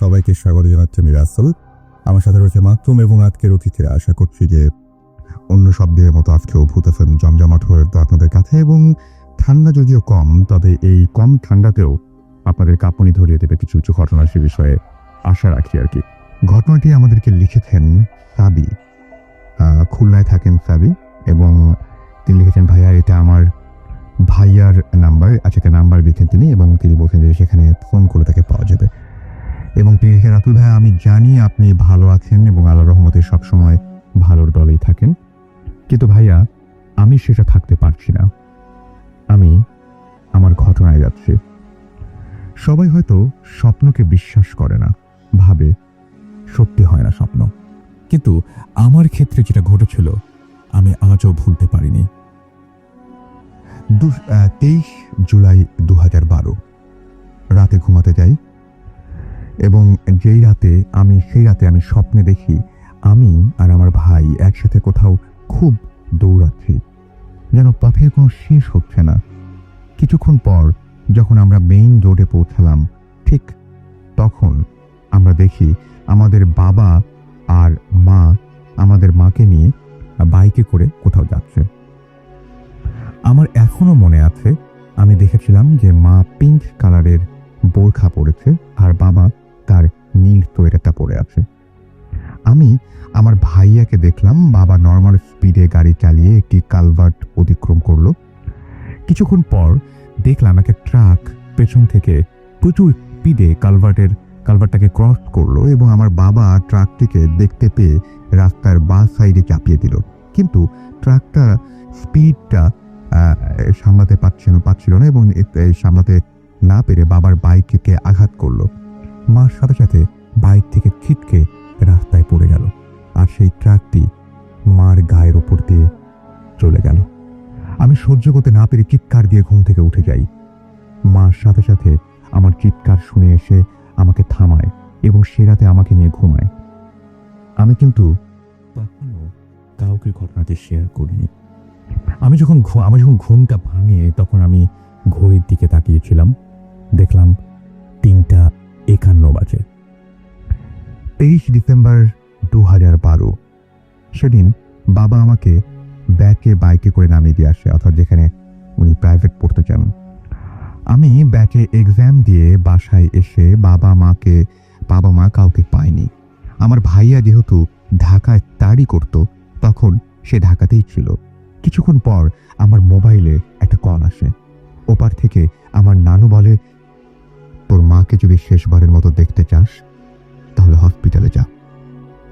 সবাইকে স্বাগত জানাচ্ছি আমি রাসেল। আমার সাথে রয়েছে মাকতুম এবং আজকের অতিথিরা। আশা করছি যে অন্য সব দিনের মতো আজকেও ভূত এফএম জমজমাট হয়ে তো আপনাদের কাছে, এবং ঠান্ডা যদিও কম, তবে এই কম ঠান্ডাতেও আপনাদের কাঁপুনি ধরিয়ে দেবে কিছু কিছু ঘটনা, সে বিষয়ে আশা রাখি আর কি। ঘটনাটি আমাদেরকে লিখেছেন সাবি, খুলনায় থাকেন সাবি, এবং তিনি লিখেছেন, ভাইয়া এটা আমার ভাইয়ার নাম্বার। আচ্ছা, একটা নাম্বার দিচ্ছেন তিনি, এবং তিনি বলছেন যে সেখানে ফোন করে তাকে পাওয়া যাবে। এবং তিনি লিখেন, রাতুল ভাইয়া, আমি জানি আপনি ভালো আছেন এবং আল্লাহর রহমতে সবসময় ভালোর দলেই থাকেন, কিন্তু ভাইয়া আমি সেটা থাকতে পারছি না। আমি আমার ঘটনায় যাচ্ছি। সবাই হয়তো স্বপ্নকে বিশ্বাস করে না, ভাবে সত্যি হয় না স্বপ্ন, কিন্তু আমার ক্ষেত্রে যেটা ঘটেছিল আমি আজও ভুলতে পারিনি। 23 জুলাই 2012 রাতে ঘুমাতে যাই, এবং সেই রাতে আমি স্বপ্নে দেখি আমি আর আমার ভাই একসাথে কোথাও খুব দৌড়াচ্ছি, যেন পথের কোনো শেষ হচ্ছে না। কিছুক্ষণ পর যখন আমরা মেইন রোডে পৌঁছালাম, ঠিক তখন আমরা দেখি আমাদের বাবা আর মা আমাদের মাকে নিয়ে বাইকে করে কোথাও যাচ্ছে। আমার এখনো মনে আছে, আমি দেখেছিলাম যে মা পিঙ্ক কালারের বোরখা পরেছে আর বাবা তার নীল সোয়েটারটা পরে আছে। আমি আমার ভাইয়াকে দেখলাম, বাবা নর্মাল স্পিডে গাড়ি চালিয়ে একটি কালভার্ট অতিক্রম করলো। কিছুক্ষণ পর দেখলাম একটা ট্রাক পেছন থেকে প্রচুর স্পিডে কালভার্টটাকে ক্রস করলো, এবং আমার বাবা ট্রাকটিকে দেখতে পেয়ে রাস্তার বাঁ সাইডে চাপিয়ে দিল। কিন্তু ট্রাকটা স্পিডটা সামলাতে পারছিল না, এবং সামলাতে না পেরে বাবার বাইককে আঘাত করলো। মার সাথে সাথে বাইক থেকে ছিটকে রাস্তায় পড়ে গেল, আর সেই ট্রাকটি মার গায়ের ওপর দিয়ে চলে গেল। আমি সহ্য করতে না পেরে চিৎকার দিয়ে ঘুম থেকে উঠে যাই। মার সাথে সাথে আমার চিৎকার শুনে এসে আমাকে থামায় এবং সে রাতে আমাকে নিয়ে ঘুমায়। আমি কিন্তু তখনও কাউকে ঘটনাটি শেয়ার করিনি। আমি যখন ঘুমটা ভাঙে, তখন আমি ঘড়ির দিকে তাকিয়েছিলাম, দেখলাম 3:51 বাজে। 23 ডিসেম্বর 2012 সেদিন বাবা আমাকে বাইকে করে নামিয়ে দিয়ে আসে, অর্থাৎ যেখানে উনি প্রাইভেট পড়তে চান। আমি ব্যাচে এক্সাম দিয়ে বাসায় এসে বাবা মা কাউকে পাইনি। আমার ভাইয়া যেহেতু ঢাকায় স্টাডি করত, তখন সে ঢাকাতেই ছিল। কিছুক্ষণ পর আমার মোবাইলে একটা কল আসে। ওপার থেকে আমার নানু বলে, তোর মাকে যদি শেষবারের মতো দেখতে চাস তাহলে হসপিটালে যা।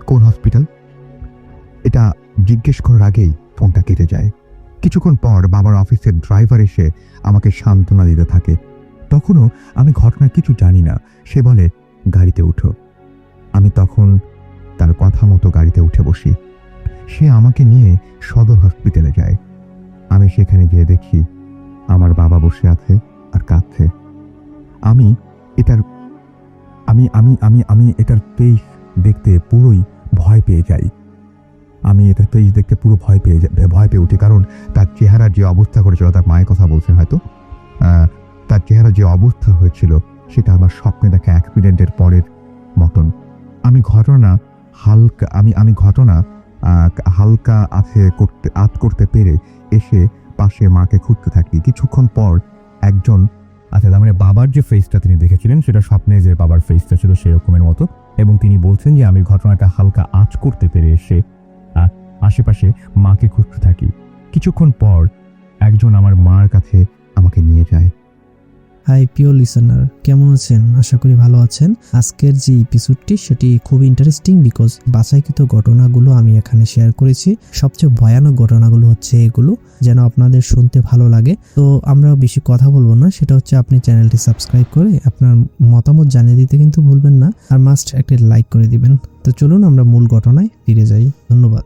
কোন হসপিটাল? এটা জিজ্ঞেস করার আগেই ফোনটা কেটে যায়। কিছুক্ষণ পর বাবার অফিসের ড্রাইভার এসে আমাকে সান্ত্বনা দিতে থাকে। তখনও আমি ঘটনার কিছু জানি না। সে বলে, গাড়িতে উঠো। আমি তখন তার কথা মতো গাড়িতে উঠে বসি। সে আমাকে নিয়ে সদর হসপিটালে যায়। আমি সেখানে গিয়ে দেখি আমার বাবা বসে আছে আর কাঁদছে। আমি এটার পেজ দেখতে পুরোই ভয় পেয়ে যাই। ভয় পেয়ে উঠি, কারণ তার চেহারার যে অবস্থা করেছিল, তার মায়ের কথা বলছেন হয়তো, তার চেহারা যে অবস্থা হয়েছিল সেটা আমার স্বপ্নে দেখা অ্যাক্সিডেন্টের পরের মতন। আমি ঘটনা হালকা আত করতে পেরে এসে পাশে মাকে খুঁজতে থাকি। কিছুক্ষণ পর একজন, তার মানে বাবার যে ফেসটা তিনি দেখেছিলেন সেটা স্বপ্নে যে বাবার ফেসটা ছিল সেরকমের মতো, এবং তিনি বলছেন যে আমি ঘটনাটা হালকা আঁচ করতে পেরে এসে আশেপাশে মাকে খুঁজতে থাকি। কিছুক্ষণ পর একজন আমার মার কাছে আমাকে নিয়ে যায়। হাই প্রিয় লিসেনার, কেমন আছেন? আশা করি ভালো আছেন। আজকের যে এপিসোডটি সেটি খুব ইন্টারেস্টিং, বিকজ বাছাইকৃত ঘটনাগুলো আমি এখানে শেয়ার করেছি। সবচেয়ে ভয়ানক ঘটনাগুলো হচ্ছে এগুলো, যেন আপনাদের শুনতে ভালো লাগে। তো আমরা বেশি কথা বলবো না, সেটা হচ্ছে আপনি চ্যানেলটি সাবস্ক্রাইব করে আপনার মতামত জানিয়ে দিতে কিন্তু ভুলবেন না, আর মাস্ট একটি লাইক করে দিবেন। তো চলুন আমরা মূল ঘটনায় ফিরে যাই। ধন্যবাদ।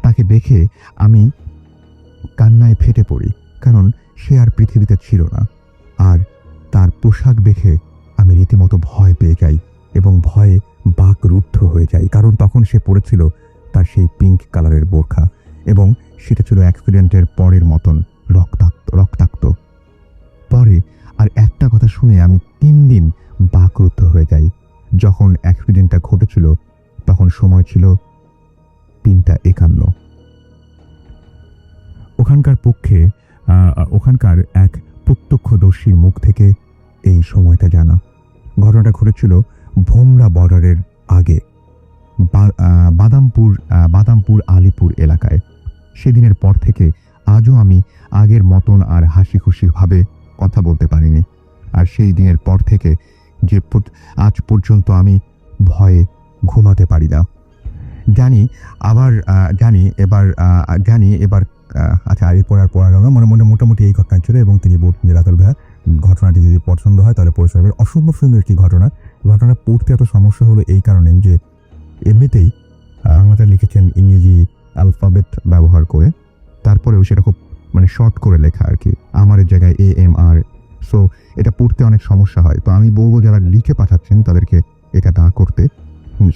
তাকে দেখে আমি কান্নায় ফেটে পড়ি, কারণ সে আর পৃথিবীতে ছিল না। আর তার পোশাক দেখে আমি রীতিমতো ভয় পেয়ে যাই এবং ভয়ে বাকরুদ্ধ হয়ে যাই, কারণ তখন সে পরেছিল তার সেই পিঙ্ক কালারের বোরখা, এবং সেটা ছিল অ্যাক্সিডেন্টের পরের মতন রক্তাক্ত। পরে আর একটা কথা শুনে আমি 3 দিন বাকরুদ্ধ হয়ে যাই। যখন অ্যাক্সিডেন্টটা ঘটেছিল তখন সময় ছিল 3:51। ওখানকার এক প্রত্যক্ষদর্শীর মুখ থেকে এই সময়টা জানা। ঘটনাটা ঘটেছিল ভোমরা বর্ডারের আগে বাদামপুর আলিপুর এলাকায়। সেদিনের পর থেকে আজও আমি আগের মতন আর হাসি খুশি ভাবে কথা বলতে পারিনি। আর সেই দিনের পর থেকে আজ পর্যন্ত আমি ভয়ে ঘুমাতে পারি না। আচ্ছা, এরপর আর পড়া গেল না। মনে মোটামুটি এই ঘটনা ছিল এবং তিনি বলতেন যে রাতুল ভাইয়া, ঘটনাটি যদি পছন্দ হয় তাহলে পরিচয় হবে। অসম্ভব সুন্দর একটি ঘটনা পড়তে এত সমস্যা হলো এই কারণে যে এমনিতেই আমাদের লিখেছেন ইংরেজি অ্যালফাবেট ব্যবহার করে, তারপরেও সেটা খুব শর্ট করে লেখা আর কি, আমার জায়গায় AMR। সো এটা পড়তে অনেক সমস্যা হয়। তো আমি বলবো যারা লিখে পাঠাচ্ছেন তাদেরকে এটা না করতে,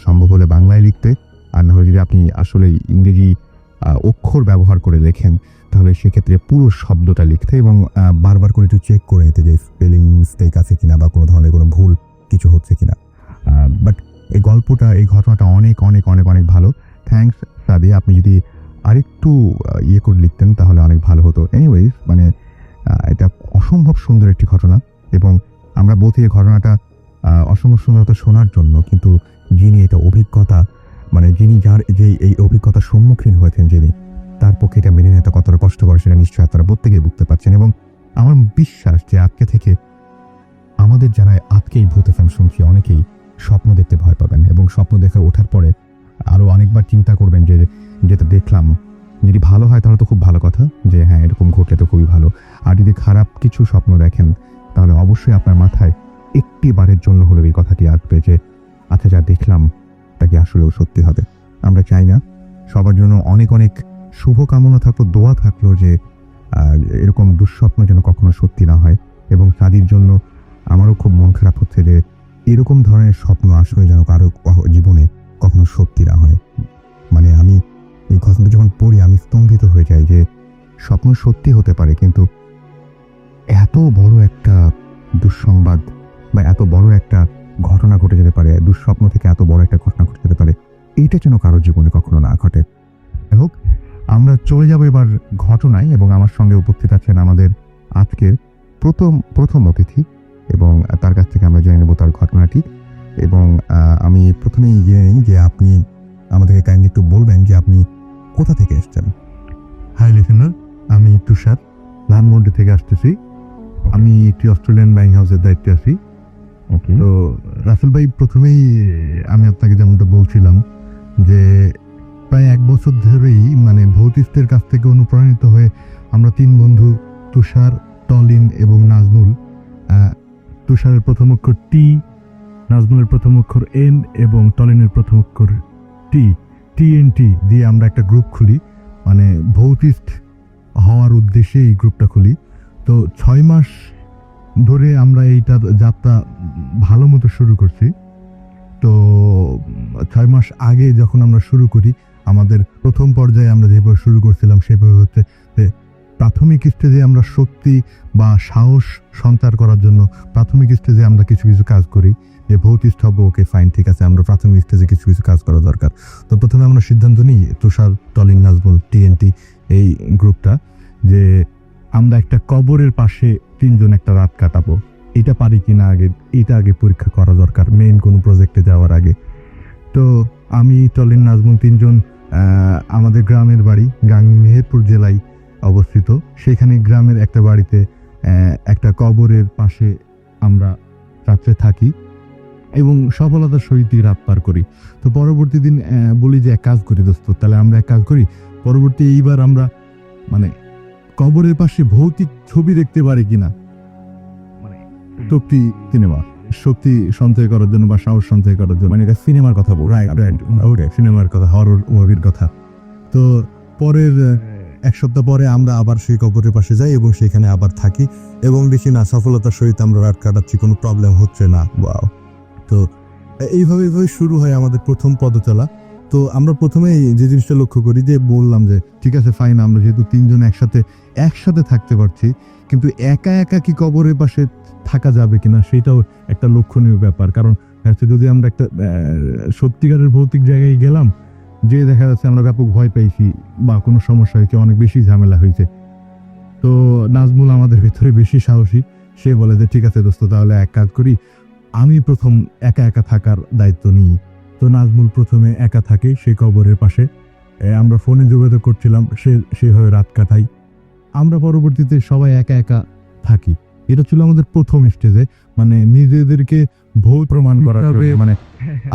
সম্ভব হলে বাংলায় লিখতে, আর না হলে যদি আপনি আসলে ইংরেজি অক্ষর ব্যবহার করে লেখেন তাহলে সেক্ষেত্রে পুরো শব্দটা লিখতে এবং বারবার করে একটু চেক করে নিতে যে স্পেলিং মিস্টেক আছে কিনা বা কোনো ধরনের কোনো ভুল কিছু হচ্ছে কিনা। বাট এই ঘটনাটা অনেক অনেক অনেক অনেক ভালো। থ্যাঙ্কস সাদি, আপনি যদি আরেকটু করে লিখতেন তাহলে অনেক ভালো হতো। এনিওয়েজ, এটা অসম্ভব সুন্দর একটি ঘটনা এবং আমরা বলছি এই ঘটনাটা অসম্ভব সুন্দরতা শোনার জন্য, কিন্তু যিনি এটা অভিজ্ঞতা যার এই অভিজ্ঞতার সম্মুখীন হয়েছেন তার পক্ষে এটা মেনে নেওয়া কতটা কষ্টকর সেটা নিশ্চয়ই আপনারা প্রত্যেকেই বুঝতে পারছেন। এবং আমার বিশ্বাস যে আজকে থেকে আমাদের যারা আজকে এই ভূত FM শুনছি অনেকেই স্বপ্ন দেখতে ভয় পাবেন এবং স্বপ্ন দেখে ওঠার পরে আরো অনেকবার চিন্তা করবেন যে যেটা দেখলাম যদি ভালো হয় তাহলে তো খুব ভালো কথা, যে হ্যাঁ এরকম ঘটলে তো খুবই ভালো। আর যদি খারাপ কিছু স্বপ্ন দেখেন তাহলে অবশ্যই আপনার মাথায় একটি বারের জন্য হলেও এই কথাটি আসবে যে আচ্ছা, যা দেখলাম তা কি আসলেও সত্যি হবে। আমরা চাই না। সবার জন্য অনেক অনেক শুভকামনা থাকলো, দোয়া থাকলো যে এরকম দুঃস্বপ্ন যেন কখনো সত্যি না হয়। এবং তাদের জন্য আমারও খুব মন খারাপ হচ্ছে যে এরকম ধরনের স্বপ্ন আসলে যেন কারো জীবনে কখনো সত্যি না হয়। আমি এই ঘটনাটা যখন পড়ি আমি স্তম্ভিত হয়ে যাই যে স্বপ্ন সত্যি হতে পারে, কিন্তু এত বড় একটা দুঃসংবাদ বা এত বড় একটা ঘটনা ঘটে যেতে পারে, দুঃস্বপ্ন থেকে এত বড় একটা ঘটনা ঘটে যেতে পারে, এইটা যেন কারোর জীবনে কখনো না ঘটে। যাই হোক, আমরা চলে যাব এবার ঘটনায় এবং আমার সঙ্গে উপস্থিত আছেন আমাদের আজকের প্রথম অতিথি এবং তার কাছ থেকে আমরা জেনে নেব তার ঘটনাটি। এবং আমি প্রথমেই জেনে নিই যে আপনি আমাদেরকে কাইন্ডলি একটু বলবেন যে আপনি কোথা থেকে এসেছেন। হাই লিসেনার, আমি তুষার ধানমন্ডি থেকে আসতেছি। আমি একটি অস্ট্রেলিয়ান ব্যাংক হাউসের দায়িত্বে আছি। তো রাসেল ভাই, প্রথমেই আমি আপনাকে যেমনটা বলছিলাম যে প্রায় 1 বছর ধরেই ভৌতিস্তের কাছ থেকে অনুপ্রাণিত হয়ে আমরা 3 বন্ধু, তুষার, টলিন এবং নাজমুল, তুষারের প্রথম অক্ষর টি, নাজমুলের প্রথম অক্ষর এন এবং টলিনের প্রথম অক্ষর TNT দিয়ে আমরা একটা গ্রুপ খুলি, ভৌতিস্ট হওয়ার উদ্দেশ্যে এই গ্রুপটা খুলি। তো 6 মাস ধরে আমরা এইটার যাত্রা ভালো মতো শুরু করছি। তো 6 মাস আগে যখন আমরা শুরু করি, আমাদের প্রথম পর্যায়ে আমরা যেভাবে শুরু করছিলাম সেভাবে হচ্ছে যে প্রাথমিক স্টেজে আমরা শক্তি বা সাহস সঞ্চার করার জন্য প্রাথমিক স্টেজে আমরা কিছু কিছু কাজ করি। যে ভৌতিষ্ঠ হবো, ওকে ফাইন, ঠিক আছে, আমরা প্রাথমিক স্টেজে কিছু কিছু কাজ করা দরকার। তো প্রথমে আমরা সিদ্ধান্ত নিই, তুষার, টলিন, নাজমুল, TNT এই গ্রুপটা, যে আমরা একটা কবরের পাশে 3 জন একটা রাত কাটাবো। এটা পারি কিনা এটা আগে পরীক্ষা করা দরকার মেইন কোনো প্রজেক্টে যাওয়ার আগে। তো আমি, টলিন, নাজমুল 3 জন আমাদের গ্রামের বাড়ি মেহেরপুর জেলায় অবস্থিত। সেখানে গ্রামের একটা বাড়িতে একটা কবরের পাশে আমরা রাত্রে থাকি এবং সফলতার সহিত রাত পার করি। তো পরবর্তী দিন বলি যে এক কাজ করি দোস্ত, তাহলে আমরা এক কাজ করি, এইবার আমরা কবরের পাশে ভৌতিক ছবি দেখতে পারি কিনা, শক্তি সঞ্চয় করার জন্য বা সাহস সঞ্চয় করার জন্য। এটা সিনেমার কথা বল, সিনেমার কথা, হরর মুভির কথা। তো পরের 1 সপ্তাহ পরে আমরা আবার সেই কবরের পাশে যাই এবং সেখানে আবার থাকি এবং দেখি না সফলতার সহিত আমরা রাত কাটাচ্ছি, কোনো প্রবলেম হচ্ছে না। ওয়াও! তো এইভাবে শুরু হয় আমাদের প্রথম পদচলা। তো আমরা প্রথমেই যে জিনিসটা লক্ষ্য করি, যে বললাম যে ঠিক আছে ফাইন, আমরা যেহেতু 3 জন একসাথে থাকতে পারছি, কিন্তু একা একা কি কবরের পাশে থাকা যাবে কিনা সেটাও একটা লক্ষণীয় ব্যাপার। কারণ আচ্ছা, যদি আমরা একটা সত্যিকারের ভৌতিক জায়গায় গেলাম, যে দেখা যাচ্ছে আমরা ব্যাপক ভয় পেয়েছি বা কোনো সমস্যা হয়েছে, অনেক বেশি ঝামেলা হয়েছে, তো নাজমুল আমাদের ভিতরে বেশি সাহসী। সে বলে যে ঠিক আছে দোস্ত, তাহলে এক কাজ করি, আমি প্রথম একা একা থাকার দায়িত্ব নিই। তো নাজমুল প্রথমে একা থাকে সেই কবরের পাশে। আমরা ফোনে যোগাযোগ করছিলাম, সেভাবে রাত কাটাই। আমরা পরবর্তীতে সবাই একা একা থাকি। এটা ছিল আমাদের প্রথম স্টেজে, মানে নিজেদেরকে ভৌত প্রমাণ করার জন্য, হিসাবে- মানে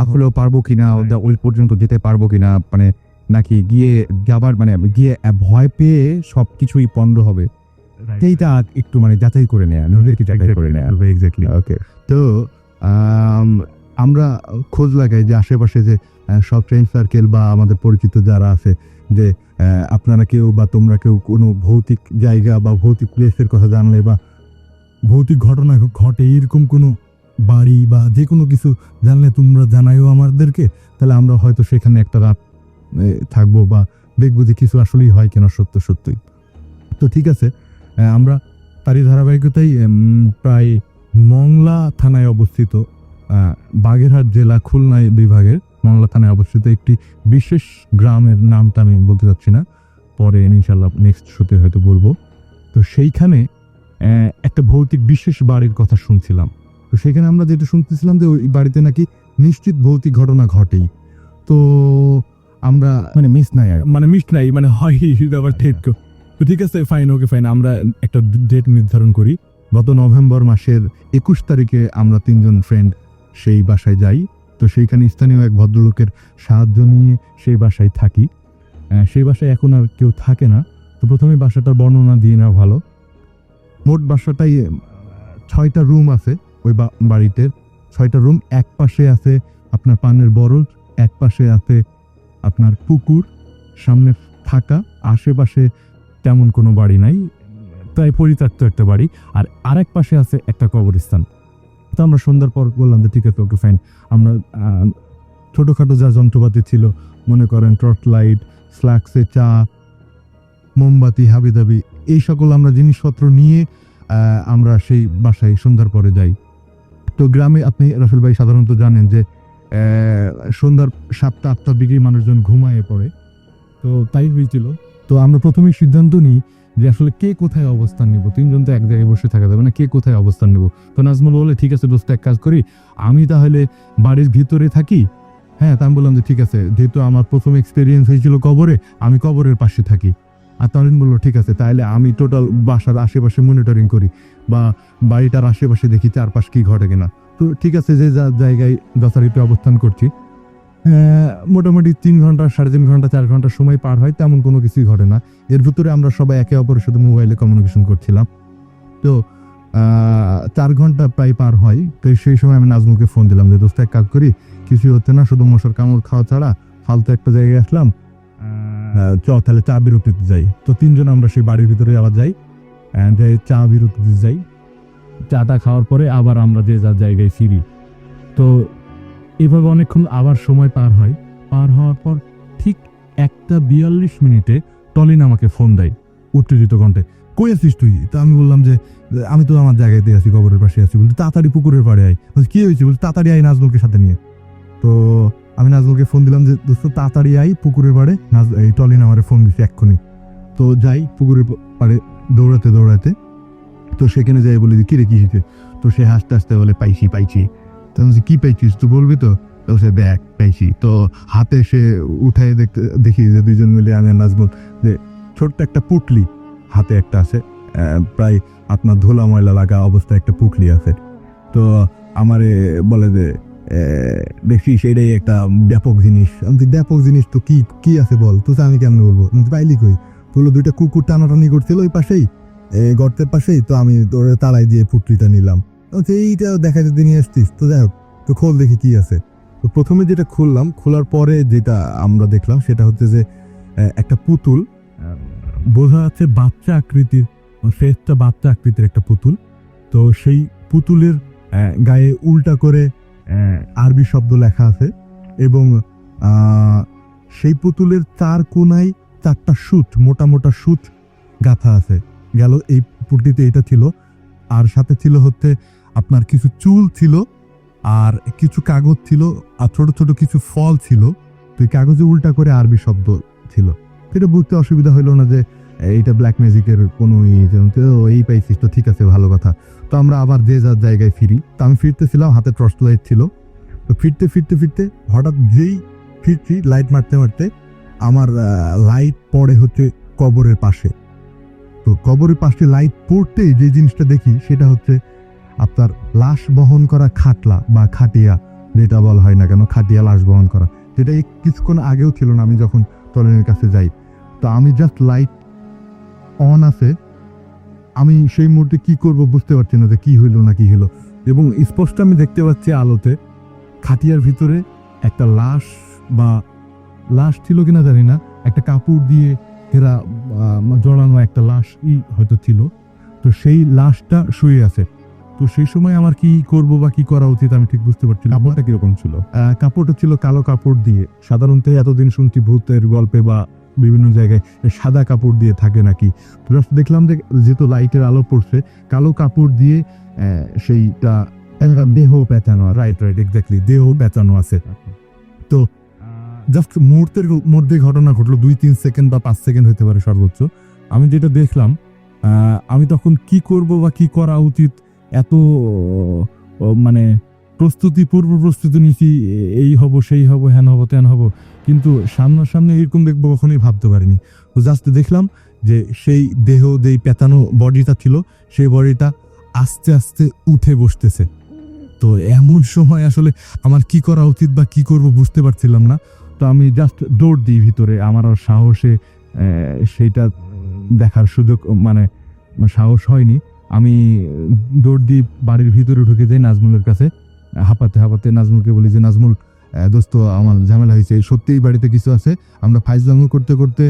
আসলেও পারবো কিনা, ওই পর্যন্ত যেতে পারবো কিনা, মানে নাকি গিয়ে যাবার মানে গিয়ে ভয় পেয়ে সবকিছুই পণ্ড হবে, সেইটা একটু মানে যাচাই করে নেয়া, নিজেদেরকে যাচাই করে নেয়া। এক্স্যাক্টলি। ওকে, তো আমরা খোঁজ লাগাই যে আশেপাশে যে সব ফ্রেন্ড সার্কেল বা আমাদের পরিচিত যারা আছে, যে আপনারা কেউ বা তোমরা কেউ কোনো ভৌতিক জায়গা বা ভৌতিক প্লেসের কথা জানলে বা ভৌতিক ঘটনা ঘটে এরকম কোনো বাড়ি বা যে কোনো কিছু জানলে তোমরা জানাইও আমাদেরকে, তাহলে আমরা হয়তো সেখানে একটা রাত থাকবো বা দেখবো যে কিছু আসলেই হয় কিনা সত্যই। তো ঠিক আছে, আমরা তারই ধারাবাহিকতায় প্রায় মংলা থানায় অবস্থিত, বাগেরহাট জেলা খুলনা বিভাগের মংলা থানায় অবস্থিত একটি বিশেষ গ্রামের নামটা আমি বলতে চাচ্ছি না, পরে ইনশাল্লাহ নেক্সট শোতে হয়তো বলবো। তো সেইখানে একটা ভৌতিক বিশেষ বাড়ির কথা শুনছিলাম। তো সেখানে আমরা যেটা শুনতেছিলাম যে ওই বাড়িতে নাকি নিশ্চিত ভৌতিক ঘটনা ঘটেই। তো আমরা মানে মিস নাই আর। মানে মিস নাই, মানে হয় আবার ঠিক। তো ঠিক আছে, ফাইন, ওকে ফাইন, আমরা একটা ডেট নির্ধারণ করি। গত নভেম্বর মাসের 21 তারিখে আমরা 3 জন ফ্রেন্ড সেই বাসায় যাই। তো সেইখানে স্থানীয় এক ভদ্রলোকের সাহায্য নিয়ে সেই বাসায় থাকি। সেই বাসায় এখন আর কেউ থাকে না। তো প্রথমে বাসাটার বর্ণনা দিয়ে নেওয়া ভালো। মোট বাসাটাই 6টা রুম আছে। ওই বাড়িতে 6টা রুম। এক পাশে আছে আপনার পানের বরজ, এক পাশে আছে আপনার পুকুর, সামনে ফাঁকা, আশেপাশে তেমন কোনো বাড়ি নাই, প্রায় পরিত্যক্ত একটা বাড়ি। আর আরেক পাশে আছে একটা কবরস্থান। তো আমরা সন্ধ্যার পর বললাম যে ঠিক আছে, ওকে ফাইন। আমরা ছোটোখাটো যা যন্ত্রপাতি ছিল, মনে করেন টর্চ লাইট, ফ্লাক্সে চা, মোমবাতি, হাবিদাবি, এই সকল আমরা জিনিসপত্র নিয়ে আমরা সেই বাসায় সন্ধ্যার পরে যাই। তো গ্রামে আপনি রাসেল ভাই সাধারণত জানেন যে সন্ধ্যার 7টা-8টার দিকেই মানুষজন ঘুমায়ে পড়ে। তো তাই হয়েছিল। তো আমরা প্রথমেই সিদ্ধান্ত নিই যে আসলে কে কোথায় অবস্থান নিব। 3 জন তো এক জায়গায় বসে থাকা যাবে না, কে কোথায় অবস্থান নেব। তো নাজমুল বলে ঠিক আছে দোস্ত, এক কাজ করি, আমি তাহলে বাড়ির ভিতরে থাকি। হ্যাঁ, তা আমি বললাম যে ঠিক আছে, যেহেতু আমার প্রথম এক্সপিরিয়েন্স হয়েছিল কবরে, আমি কবরের পাশে থাকি। আর তামিন বললো ঠিক আছে, তাহলে আমি টোটাল বাসার আশেপাশে মনিটরিং করি বা বাড়িটার আশেপাশে দেখি চারপাশ কি ঘটে কিনা। তো ঠিক আছে, যে যা জায়গায় যথারীতি অবস্থান করছি। মোটামুটি 3 ঘন্টা, 3.5 ঘন্টা, 4 ঘন্টা সময় পার হয়, তেমন কোনো কিছুই ঘটে না। এর ভিতরে আমরা সবাই একে অপরের সাথে মোবাইলে কমিউনিকেশন করছিলাম। তো 4 ঘন্টা প্রায় পার হয়। তো সেই সময় আমি নাজমুলকে ফোন দিলাম যে দোস্ত, এক কাজ করি, কিছুই হচ্ছে না, শুধু মশার কামড় খাওয়া ছাড়া ফালতু একটা জায়গায় আসলাম, তাহলে চা বিরতিতে যাই। তো 3 জন আমরা সেই বাড়ির ভিতরে আবার যাই, চা বিরতিতে যাই। চাটা খাওয়ার পরে আবার আমরা যে যার জায়গায় ফিরি। তো এভাবে অনেকক্ষণ আবার সময় পার হয়। পার হওয়ার পর ঠিক 1:42 টলিন আমাকে ফোন দেয় উত্তেজিত কণ্ঠে, কই আছিস তুই? তা আমি বললাম যে আমি তো আমার জায়গাতে আছি, কবরের পাশে আছি। বলতে তাড়াতাড়ি পুকুরের পাড়ে আয়। কি হয়েছে? বলতে তাড়াতাড়ি আয় নাজমুলকে সাথে নিয়ে। তো আমি নাজমুলকে ফোন দিলাম যে দোস্ত তাড়াতাড়ি আই পুকুরের পাড়ে। এই টলিন আমার ফোন দিচ্ছে এক্ষুনি। তো যাই পুকুরের পাড়ে দৌড়াতে। তো সেখানে যাই, বলি যে কিরে কি হয়েছে? তো সে হাসতে হাসতে বলে পাইছি। তো আমি কি পাইছিস তো বলবি তো? তো সে দেখ পাইছি। তো হাতে সে উঠাই দেখি যে 2 জন মিলে আমি আর নাজমুল, যে ছোট্ট একটা পুটলি হাতে একটা আছে, প্রায় আপনার ধুলা ময়লা লাগা অবস্থায় একটা পুটলি আছে। তো আমারে বলে যে দেখি সেটাই একটা ব্যাপক জিনিস। আমি ব্যাপক জিনিস তো কি আছে বল? তো আমি কেমন বলবো? পাইলি কই? তুলো 2টা কুকুর টানাটানি করছিল ওই পাশেই, গর্তের পাশেই। তো আমি তোর তালাই দিয়ে পুটলিটা নিলাম। এইটা দেখা যেতে নিয়ে আসছিস। তো যাই হোক, তো খোল দেখি কি আছে। তো প্রথমে যেটা খুললাম, খোলার পরে যেটা আমরা দেখলাম সেটা হচ্ছে যে একটা পুতুল, বোঝা যাচ্ছে বাচ্চা আকৃতির, ফেসটা বাচ্চা আকৃতির একটা পুতুল। তো সেই পুতুলের গায়ে উল্টা করে আরবি শব্দ লেখা আছে এবং সেই পুতুলের 4 কোনায় 4টা সুত, মোটা সুত গাঁথা আছে। গেল এই পুটলিতে এটা ছিল। আর সাথে ছিল হচ্ছে আপনার কিছু চুল ছিল, আর কিছু কাগজ ছিল আর ছোট ছোট কিছু ফল ছিল। তো এই কাগজে উল্টা করে আরবি শব্দ ছিল। সেটা বুঝতে অসুবিধা হইলো না যে এইটা ব্ল্যাক ম্যাজিকের কোনো তো এই পাইছিস, তো ঠিক আছে, ভালো কথা। তো আমরা আবার যে যার জায়গায় ফিরি। তো আমি ফিরতেছিলাম, হাতে টর্চ লাইট ছিল। তো ফিরতে ফিরতে ফিরতে হঠাৎ যেই ফিরছি লাইট মারতে মারতে আমার লাইট পড়ে হচ্ছে কবরের পাশে। তো কবরের পাশে লাইট পড়তেই যে জিনিসটা দেখি সেটা হচ্ছে আপনার লাশ বহন করা খাটলা বা খাটিয়া, যেটা বলা হয় না কেন, খাটিয়া লাশ বহন করা, যেটা কিছুক্ষণ আগেও ছিল না আমি যখন টলেনের কাছে যাই। তো আমি জাস্ট লাইট অন আছে, আমি সেই মুহূর্তে কি করব বুঝতে পারছি না যে কি হইলো না কি হলো। এবং স্পষ্ট আমি দেখতে পাচ্ছি আলোতে খাটিয়ার ভিতরে একটা লাশ, বা লাশ ছিল কিনা জানি না, একটা কাপড় দিয়ে এরা জড়ানো একটা লাশই হয়তো ছিল। তো সেই লাশটা শুয়ে আছে। তো সেই সময় আমার কি করব বা কি করা উচিত আমি ঠিক বুঝতে পারছি না। কাপড়টা কিরকম ছিল? কাপড়টা ছিল কালো কাপড় দিয়ে। সাধারণত এতদিন শুনছি ভূতের গল্পে বা বিভিন্ন জায়গায় সাদা কাপড় দিয়ে থাকে নাকি। তো just দেখলাম যে যেহেতু লাইটের আলো পড়ছে, কালো কাপড় দিয়ে সেইটা দেহ পেঁচানো। রাইট এক্স্যাক্টলি, দেহ পেঁচানো আছে। তো জাস্ট মুহূর্তের মধ্যে ঘটনা ঘটলো, 2-3 সেকেন্ড বা 5 সেকেন্ড হতে পারে সর্বোচ্চ। আমি যেটা দেখলাম, আমি তখন কি করব বা কি করা উচিত, এত মানে পূর্ব প্রস্তুতি নিয়েছি, এই হব সেই হব হ্যান হব ত্যান হব, কিন্তু সামনাসামনি এরকম দেখবো কখনোই ভাবতে পারিনি। তো জাস্ট দেখলাম যে সেই দেহ যেই পেতানো বডিটা ছিল, সেই বডিটা আস্তে আস্তে উঠে বসতেছে। তো এমন সময় আসলে আমার কি করা উচিত বা কি করব বুঝতে পারছিলাম না। তো আমি জাস্ট দৌড় দিই ভিতরে। আমার আর সাহসে সেইটা দেখার সুযোগ মানে সাহস হয়নি। আমি দৌড় দিয়ে বাড়ির ভিতরে ঢুকে যাই নাজমুলের কাছে। হাঁপাতে হাঁপাতে নাজমুলকে বলি যে, নাজমুল দোস্ত, আমার ঝামেলা হয়েছে, সত্যিই বাড়িতে কিছু আছে। আমরা ফাইজলামো করতে করতে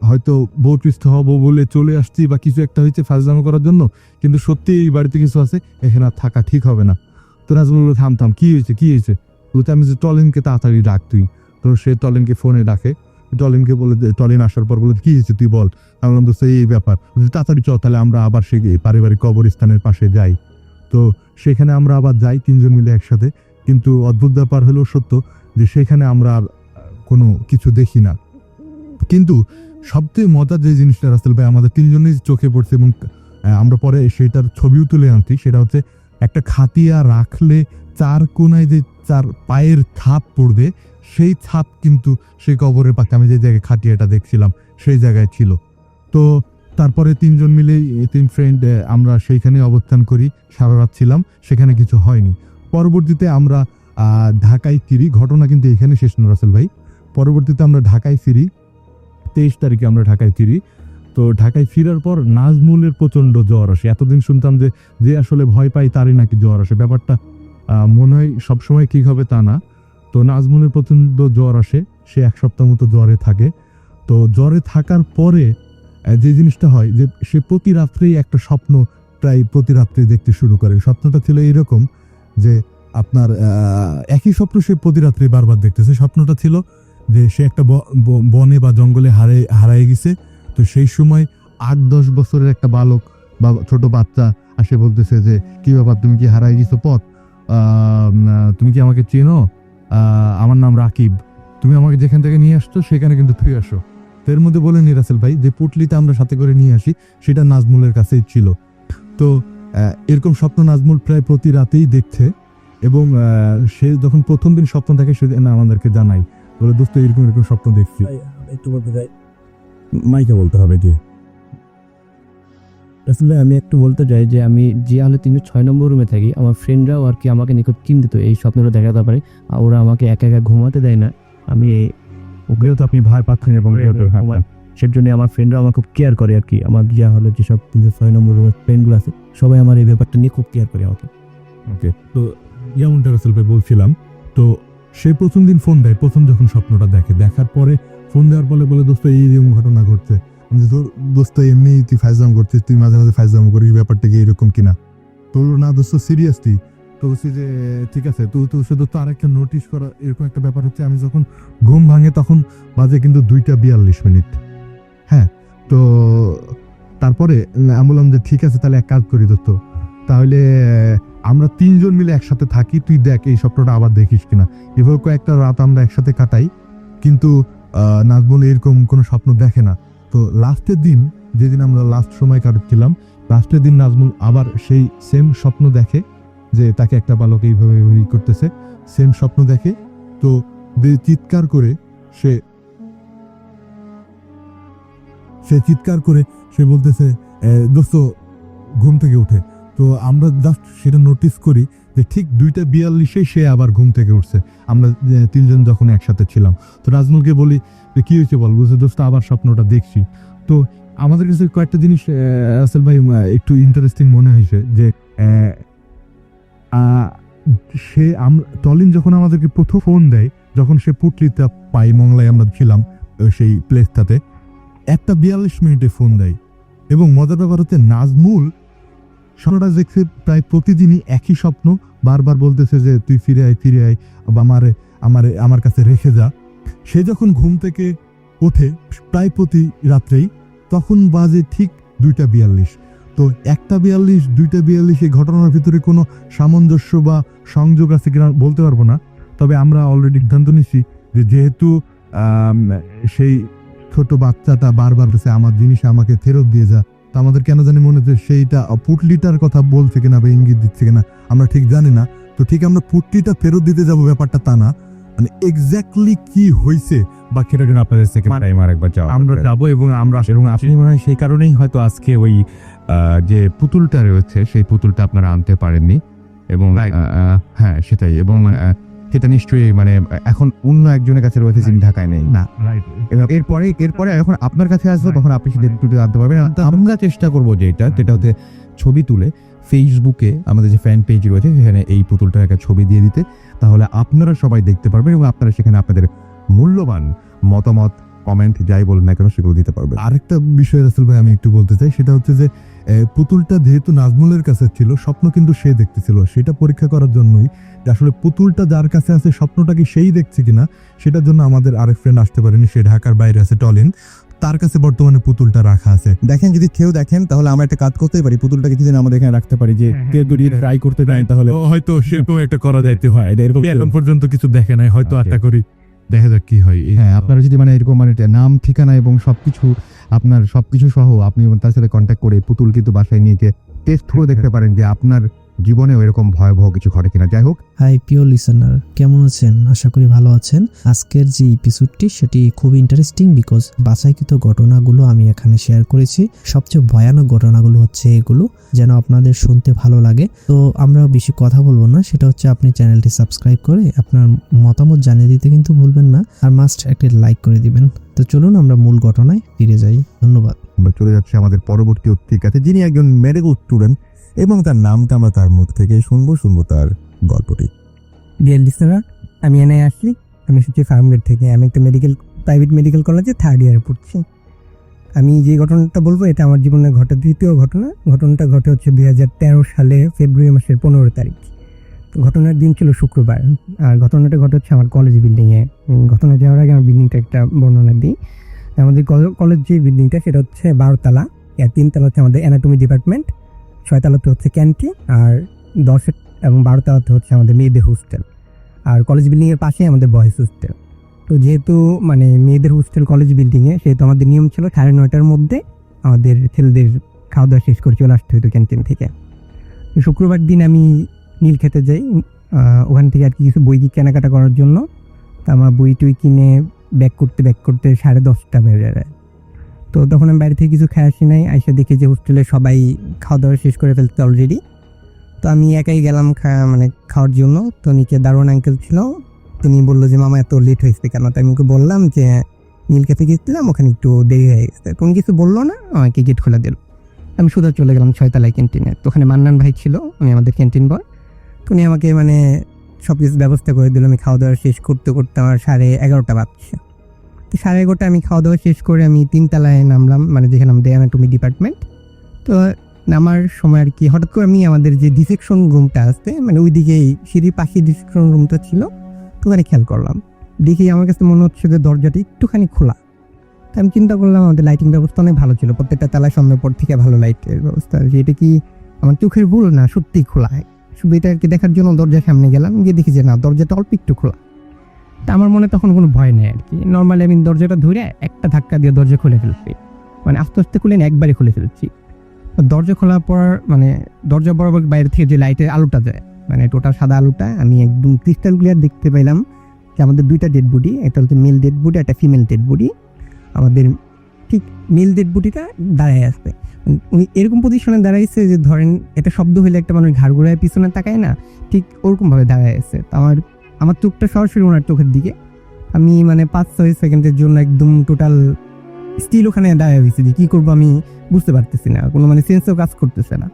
হয়তো বউট্রিস্ট হব বলে চলে আসছি বা কিছু একটা হয়েছে ফাইজলামো করার জন্য, কিন্তু সত্যি এই বাড়িতে কিছু আছে, এখানে আর থাকা ঠিক হবে না। তো নাজমুল বলল, থাম থাম, কি হয়েছে কি হয়েছে? বলতে আমি যে, টলেনকে তাড়াতাড়ি ডাক তুই। তো সে টলেনকে ফোনে ডাকে। টলেনকে বলে, টলেন আসার পর বলে, কি হয়েছে তুই বল। আমি বললাম, দোস্ত এই ব্যাপার। তাড়াতাড়ি চল, তাহলে আমরা আবার সে পারিবারিক কবরস্থানের পাশে যাই। তো সেখানে আমরা আবার যাই 3 জন মিলে একসাথে। কিন্তু অদ্ভুত ব্যাপার হলো সত্য যে সেখানে আমরা আর কোনো কিছু দেখি না। কিন্তু সবচেয়ে মজার যে জিনিসটা রাসেল ভাই আমাদের 3 জনের চোখে পড়ছে, এবং আমরা পরে সেটার ছবিও তুলে আনছি, সেটা হচ্ছে একটা খাটিয়া রাখলে 4 কোনায় যে 4 পায়ের ছাপ পড়বে, সেই ছাপ কিন্তু সেই কবরের পাশে আমি যে জায়গায় খাটিয়াটা দেখছিলাম সেই জায়গায় ছিল। তো তারপরে 3 জন মিলে 3 ফ্রেন্ড আমরা সেইখানে অবস্থান করি, সারা রাত ছিলাম, সেখানে কিছু হয়নি। পরবর্তীতে আমরা ঢাকায় ফিরি। ঘটনা কিন্তু এখানে শেষ না রাসেল ভাই। পরবর্তীতে আমরা ঢাকায় ফিরি, 23 তারিখে আমরা ঢাকায় ফিরি। তো ঢাকায় ফিরার পর নাজমুলের প্রচন্ড জ্বর আসে। এতদিন শুনতাম যে আসলে ভয় পাই তারই নাকি জ্বর আসে। ব্যাপারটা মনে হয় সবসময় ঠিক হবে তা না। তো নাজমুলের প্রচন্ড জ্বর আসে, সে 1 সপ্তাহ মতো জ্বরে থাকে। তো জ্বরে থাকার পরে যে জিনিসটা হয় যে সে প্রতি রাত্রেই একটা স্বপ্ন প্রায় প্রতি রাত্রে দেখতে শুরু করে। স্বপ্নটা ছিল এরকম যে আপনার একই স্বপ্ন সে প্রতি রাত্রে বারবার দেখতেছে। স্বপ্নটা ছিল যে সে একটা বনে বা জঙ্গলে হারায় গেছে। তো সেই সময় 8-10 বছরের একটা বালক বা ছোট বাচ্চা আসে বলতেছে যে, কি ব্যাপার, তুমি কি হারায় গেছো পথ? তুমি কি আমাকে চেনো? আমার নাম রাকিব, তুমি আমাকে যেখান থেকে নিয়ে আসছো সেখানে কিন্তু ফিরে আসো। তো এর মধ্যে বলেনি রাসেল ভাই যে পুটলিটা আমরা সাথে করে নিয়ে আসি, সেটা নাজমুলের কাছেই ছিল। তো এরকম স্বপ্ন নাজমুল প্রায় প্রতি রাতেই দেখছে। এবং সে যখন প্রথম দিন স্বপ্ন দেখে সেদিন আমাদেরকে জানাই, বলে দোস্ত এরকম এরকম স্বপ্ন দেখছি। একটু বলতে চাই, মাইকে বলতে হবে দিয়ে। আসলে আমি একটু বলতে চাই যে আমি যে হলে 306 নম্বর রুমে থাকি, আমার ফ্রেন্ডরাও আর কি আমাকে নিখুঁত চিন্তিত এই স্বপ্নটা দেখাতে পারে। ওরা আমাকে একা একা ঘুমাতে দেয় না। আমি ওকেও তো আপনি ভয় পাচ্ছেন এবং সেজন্য আমার ফ্রেন্ডরা আমাকে খুব কেয়ার করে আর কি। আমার যা হলে যেসব 306 নম্বর রুমের ফ্রেন্ডগুলো আছে সবাই আমার এই ব্যাপারটা নিয়ে খুব কেয়ার করে আমাকে। ওকে, তো যেমনটা রাসেল ভাই বলছিলাম, তো সে প্রথম দিন ফোন দেয়, প্রথম যখন স্বপ্নটা দেখার পরে ফোন দেওয়ার পরে বলে, দোস্ত এই ঘটনা ঘটছে। আমি তোর দোস্ত এমনি তুই ফাইজলাম করছিস, তুই মাঝে মাঝে ফাইজলাম করিস, ব্যাপারটা কি এরকম কিনা? তো না দোস্ত সিরিয়াসলি। তো বলছি যে ঠিক আছে, তো শুধু তো আরেকটা নোটিশ করা এরকম একটা ব্যাপার হচ্ছে, আমি যখন ঘুম ভাঙে তখন বাজে কিন্তু 2:42। হ্যাঁ, তো তারপরে আমি বললাম যে ঠিক আছে, তাহলে এক কাজ করি দোস্ত, তাহলে আমরা তিনজন মিলে একসাথে থাকি, তুই দেখ এই স্বপ্নটা আবার দেখিস কিনা। এভাবে কয়েকটা রাত আমরা একসাথে কাটাই, কিন্তু নাজমুল এরকম কোনো স্বপ্ন দেখে না। তো লাস্টের দিন, যেদিন আমরা লাস্ট সময় কাটাচ্ছিলাম, লাস্টের দিন নাজমুল আবার সেই সেম স্বপ্ন দেখে যে তাকে একটা বালক এইভাবে করতেছে, সেম স্বপ্ন দেখে। তো চিৎকার করে সে বলতেছে দোস্ত ঘুম থেকে উঠে। তো আমরা জাস্ট সেটা নোটিস করি যে ঠিক 2:42 সে আবার ঘুম থেকে উঠছে, আমরা তিনজন যখন একসাথে ছিলাম। তো নাজমুলকে বলি যে কি হয়েছে বল, বুঝে দোস্ত আবার স্বপ্নটা দেখছি। তো আমাদের কাছে কয়েকটা জিনিস রাসেল ভাই একটু ইন্টারেস্টিং মনে হয়েছে যে টলিন যখন আমাদেরকে প্রথম ফোন দেয়, যখন সে পুটলিতে পাই মংলায় আমরা ছিলাম সেই প্লেসটাতে, 1:42 ফোন দেয়। এবং মজার ব্যাপার হচ্ছে নাজমুল স্বপ্নটা দেখছে প্রায় প্রতিদিনই একই স্বপ্ন, বারবার বলতেছে যে তুই ফিরে আয় আমার কাছে রেখে যা। সে যখন ঘুম থেকে ওঠে প্রায় প্রতি রাত্রেই, তখন বাজে ঠিক 2:42। তো 1:42, 2:42 এই ঘটনার ভিতরে কোনো সামঞ্জস্য বা সংযোগ আছে কিনা বলতে পারবো না। তবে আমরা অলরেডি সিদ্ধান্ত নিচ্ছি যে যেহেতু সেই ছোট বাচ্চাটা বারবার বলছে আমার জিনিস আমাকে ফেরত দিয়ে যা, তো আমাদের কেন জানি মনে হচ্ছে সেইটা পুটলিটার কথা বলছে কিনা বা ইঙ্গিত দিচ্ছে কিনা আমরা ঠিক জানি না। তো ঠিক আমরা পুটলিটা ফেরত দিতে যাব ব্যাপারটা তা না, মানে এক্স্যাক্টলি কি হয়েছে বাকিটার জন্য আপনাদের সেকেন্ড টাইম আরেকবার যাওয়া আমরা যাবো। এবং আপনি মনে হয় সেই কারণেই হয়তো আজকে ওই যে পুতুলটা রয়েছে সেই পুতুলটা আপনারা আনতে পারেননি। এবং হ্যাঁ সেটাই, এবং সেটা নিশ্চয়ই মানে এখন অন্য একজনের কাছে রয়েছে যিনি ঢাকায় নেই। না রাইট, এরপরে এখন আপনার কাছে আসবে, তখন আপনি সেটা তুলে আনতে পারবেন। আমরা চেষ্টা করবো যেটা হচ্ছে ছবি তুলে ফেসবুকে আমাদের যে ফ্যান পেজ রয়েছে সেখানে এই পুতুলটার একটা ছবি দিয়ে দিতে, তাহলে আপনারা সবাই দেখতে পারবেন এবং আপনারা সেখানে আপনাদের মূল্যবান মতামত, কমেন্ট যাই বলুন না কেন সেগুলো দিতে পারবেন। আরেকটা বিষয় রাসেল ভাই আমি একটু বলতে চাই, সেটা হচ্ছে যে পুতুলটা যেহেতু নাজমুলের কাছে ছিল, স্বপ্ন কিন্তু সে দেখতেছিল, সেটা পরীক্ষা করার জন্যই যে আসলে পুতুলটা যার কাছে আছে স্বপ্নটা কি সেই দেখছে কিনা, সেটার জন্য আমাদের আরেক ফ্রেন্ড আসতে পারেনি, সে ঢাকার বাইরে আছে টলিন, তার কাছে বর্তমানে পুতুলটা রাখা আছে। দেখেন যদি কেউ দেখেন তাহলে আমরা একটা কাজ করতে পারি, পুতুলটা কিছুদিন আমাদের এখানে রাখতে পারি, যে কেউ যদি ট্রাই করতে দেয় তাহলে হয়তো সেরকম একটা করা যাইতে হয়। এরকম এখন পর্যন্ত কিছু দেখে নাই, হয়তো আশা করি দেখা যাক কি হয়। হ্যাঁ, আপনারা যদি মানে এরকম মানে নাম, ঠিকানা এবং সবকিছু আপনার সবকিছু সহ আপনি তার সাথে কন্ট্যাক্ট করে পুতুল কিন্তু বাসায় নিয়ে গিয়ে টেস্ট করে দেখতে পারেন যে আপনার জীবনেও এরকম ভয়াবহ কিছু ঘটে কিনা। যাই হোক, হাই প্রিয় লিসেনার, কেমন আছেন? আশা করি ভালো আছেন। আজকের যে এপিসোডটি সেটি খুব ইন্টারেস্টিং বিকজ বাছাইকৃত ঘটনাগুলো আমি এখানে শেয়ার করেছি। সবচেয়ে ভয়ানক ঘটনাগুলো হচ্ছে এগুলো, যেন আপনাদের শুনতে ভালো লাগে। তো আমরা বেশি কথা বলবো না, সেটা হচ্ছে আপনি চ্যানেলটি সাবস্ক্রাইব করে আপনার মতামত জানিয়ে দিতে কিন্তু ভুলবেন না, আর মাস্ট একটি লাইক করে দিবেন। তো চলুন আমরা মূল ঘটনায় ফিরে যাই। ধন্যবাদ। আমরা চলে যাচ্ছি আমাদের পরবর্তী অতিথির কাছে, যিনি একজন মেডিকেল স্টুডেন্ট এবং তার নামটা আমরা তার মুখ থেকে শুনবো তার গল্পটি। ডিয়ার লিসেনার, আমি এনআই আসছি। আমি এসেছি ফার্মগেট থেকে। আমি একটা প্রাইভেট মেডিকেল কলেজে 3rd ইয়ারে পড়ছি। আমি যে ঘটনাটা বলবো এটা আমার জীবনে ঘটে দ্বিতীয় ঘটনা। ঘটনাটা ঘটে হচ্ছে 2013 সালে ফেব্রুয়ারি মাসের 15 তারিখ। তো ঘটনার দিন ছিল শুক্রবার, আর ঘটনাটা ঘটে হচ্ছে আমার কলেজ বিল্ডিংয়ে। ঘটনা যাওয়ার আগে আমার বিল্ডিংটা একটা বর্ণনা দিই। আমাদের কলেজ যে বিল্ডিংটা সেটা হচ্ছে 12 তলা, আর 3 তলা হচ্ছে আমাদের অ্যানাটমি ডিপার্টমেন্ট, 6 তলাতে হচ্ছে ক্যান্টিন, আর 10 এবং 12 তলাতে হচ্ছে আমাদের মেয়েদের হোস্টেল, আর কলেজ বিল্ডিংয়ের পাশে আমাদের বয়েজ হোস্টেল। তো যেহেতু মানে মেয়েদের হোস্টেল কলেজ বিল্ডিংয়ে, সেহেতু আমাদের নিয়ম ছিল 9:30-র মধ্যে আমাদের ছেলেদের খাওয়া দাওয়া শেষ করে চলে আসতে হতো ক্যান্টিন থেকে। তো শুক্রবার দিন আমি নীল খেতে যাই, ওখান থেকে আর কি কিছু বই কেনাকাটা করার জন্য। তো আমার বই টই কিনে ব্যাক করতে 10:30 বেজে যায়। তো তখন আমি বাইরে থেকে কিছু খেয়ে আসি নাই, আইসা দেখি যে হোস্টেলে সবাই খাওয়া দাওয়া শেষ করে ফেলতে অলরেডি। তো আমি একাই গেলাম খাওয়ার জন্য। তো নিচে দারোয়ান আঙ্কেল ছিল, তিনি বললো যে মামা এত লেট হয়েছে কেন? তো আমি ওকে বললাম যে নীল ক্যাফে গেছিলাম, ওখানে একটু দেরি হয়ে গেছে। তুমি কিছু বললো না, আমাকে গেট খোলা দিল। আমি সোজা চলে গেলাম 6 তলায় ক্যান্টিনে। তো ওখানে মান্নান ভাই ছিল, আমি আমাদের ক্যান্টিন বয়। তো উনি আমাকে মানে সব কিছু ব্যবস্থা করে দিল। আমি খাওয়া দাওয়া শেষ করতে আমার 11:30 বাজছে। তো 11:30 আমি খাওয়া দাওয়া শেষ করে আমি 3 তলায় নামলাম, মানে যেখানে আমাদের অ্যানাটমি ডিপার্টমেন্ট। তো নামার সময় আর কি হঠাৎ করে আমি আমাদের যে ডিসেকশন রুমটা আছে, মানে ওইদিকেই সিঁড়ির পাশে ডিসেকশন রুমটা ছিল, তো ওখানে খেয়াল করলাম। দেখি আমার কাছে মনে হচ্ছে যে দরজাটা একটুখানি খোলা। তো আমি চিন্তা করলাম আমাদের লাইটিং ব্যবস্থা অনেক ভালো ছিল, প্রত্যেকটা তলায় সামনের পর থেকে ভালো লাইটের ব্যবস্থা। যে এটা কি আমার চোখের ভুল না সত্যিই খোলা? শুধু এটা আর কি দেখার জন্য দরজার সামনে গেলাম, গিয়ে দেখি যে না, দরজাটা অল্প একটু খোলা। তা আমার মনে তখন কোনো ভয় নেই আর কি। নর্মালি আমি দরজাটা ধরে একটা ধাক্কা দিয়ে দরজা খুলে ফেলছি, মানে আস্তে আস্তে খুলে না, একবারে খুলে ফেলছি। তো দরজা খোলার পর মানে দরজা বরাবর বাইরে থেকে যে লাইটের আলোটা যায়, মানে টোটাল সাদা আলোটা, আমি একদম ক্রিস্টাল ক্লিয়ার দেখতে পেলাম যে আমাদের দুইটা ডেড বডি, একটা হচ্ছে মেল ডেড বডি, একটা ফিমেল ডেড বডি। আমাদের ঠিক মেল ডেড বডিটা দাঁড়ায় আসবে, উনি এরকম পজিশনে দাঁড়াইছে যে ধরেন এটা শব্দ হইলে একটা মানুষ ঘাড় ঘুরায় পিছনে তাকায় না, ঠিক ওরকমভাবে দাঁড়ায় আছে। তো আমার চোখটা সরাসরি ওনার চোখের দিকে। আমি মানে 5-6 সেকেন্ডের জন্য একদম টোটাল স্টিল ওখানে দাঁড়ায় হয়েছে, যে কী করবো আমি বুঝতে পারতেছি না, কোনো মানে সেন্সও কাজ করতেছে না।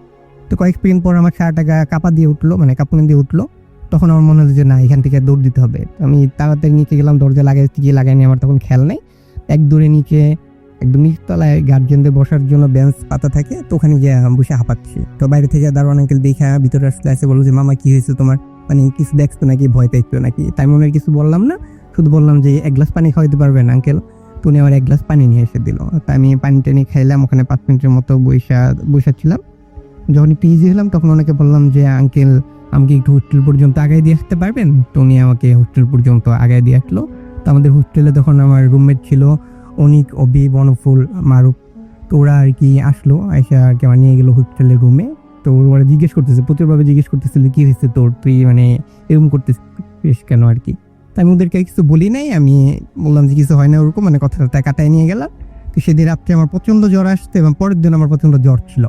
তো কয়েক সেকেন্ড পর আমার সারাটা কাঁপা দিয়ে উঠলো, মানে কাঁপুনি দিয়ে উঠলো। তখন আমার মনে হলো যে না, এখান থেকে দৌড় দিতে হবে। আমি তাড়াতাড়ি নিচে গেলাম, দরজা লাগাইনি, আমার তখন খেয়াল নেই। এক দৌড়ে নিচে একদম নিচতলায় গার্জেনদের বসার জন্য বেঞ্চ পাতা থাকে, তো ওখানে গিয়ে বসে হাঁপাচ্ছি। তো বাইরে থেকে দারোয়ান আঙ্কেল দেখা ভিতরে আসলে এসে বললো যে মামা কি হয়েছে তোমার, মানে কিছু দেখছো নাকি, ভয় পাইছো নাকি? তাই মনে হয় কিছু বললাম না, শুধু বললাম যে 1 গ্লাস পানি খাওয়াইতে পারবেন আঙ্কেল? তো উনি আমার 1 গ্লাস পানি নিয়ে এসে দিল। তা আমি পানি টানি খাইলাম, ওখানে 5 মিনিটের মতো বসেছিলাম। যখন একটু ইজি হলাম তখন ওনাকে বললাম যে আঙ্কেল আমাকে একটু হোস্টেল পর্যন্ত আগায় দিয়ে আসতে পারবেন? তো উনি আমাকে হোস্টেল পর্যন্ত আগায় দিয়ে আসলো। তো আমাদের হোস্টেলে তখন আমার রুমমেট ছিল অনিক, অবি, বনফুল, মারুফ। তো ওরা আর কি আসলো, আইসা আর কি আমার নিয়ে গেলো হোস্টেলের রুমে। তো ওরা জিজ্ঞেস করতেছে, প্রচুরভাবে জিজ্ঞেস করতেছিল কি হয়েছে তোর, তুই মানে এরকম করতেছিস কেন আর কি। তো আমি ওদেরকে কিছু বলি নাই, আমি বললাম যে কিছু হয় না ওরকম, মানে কথাটা কাটায় নিয়ে গেলাম। তো সেদিন রাত্রে আমার প্রচণ্ড জ্বর আসছে এবং পরের দিন আমার প্রচণ্ড জ্বর ছিল।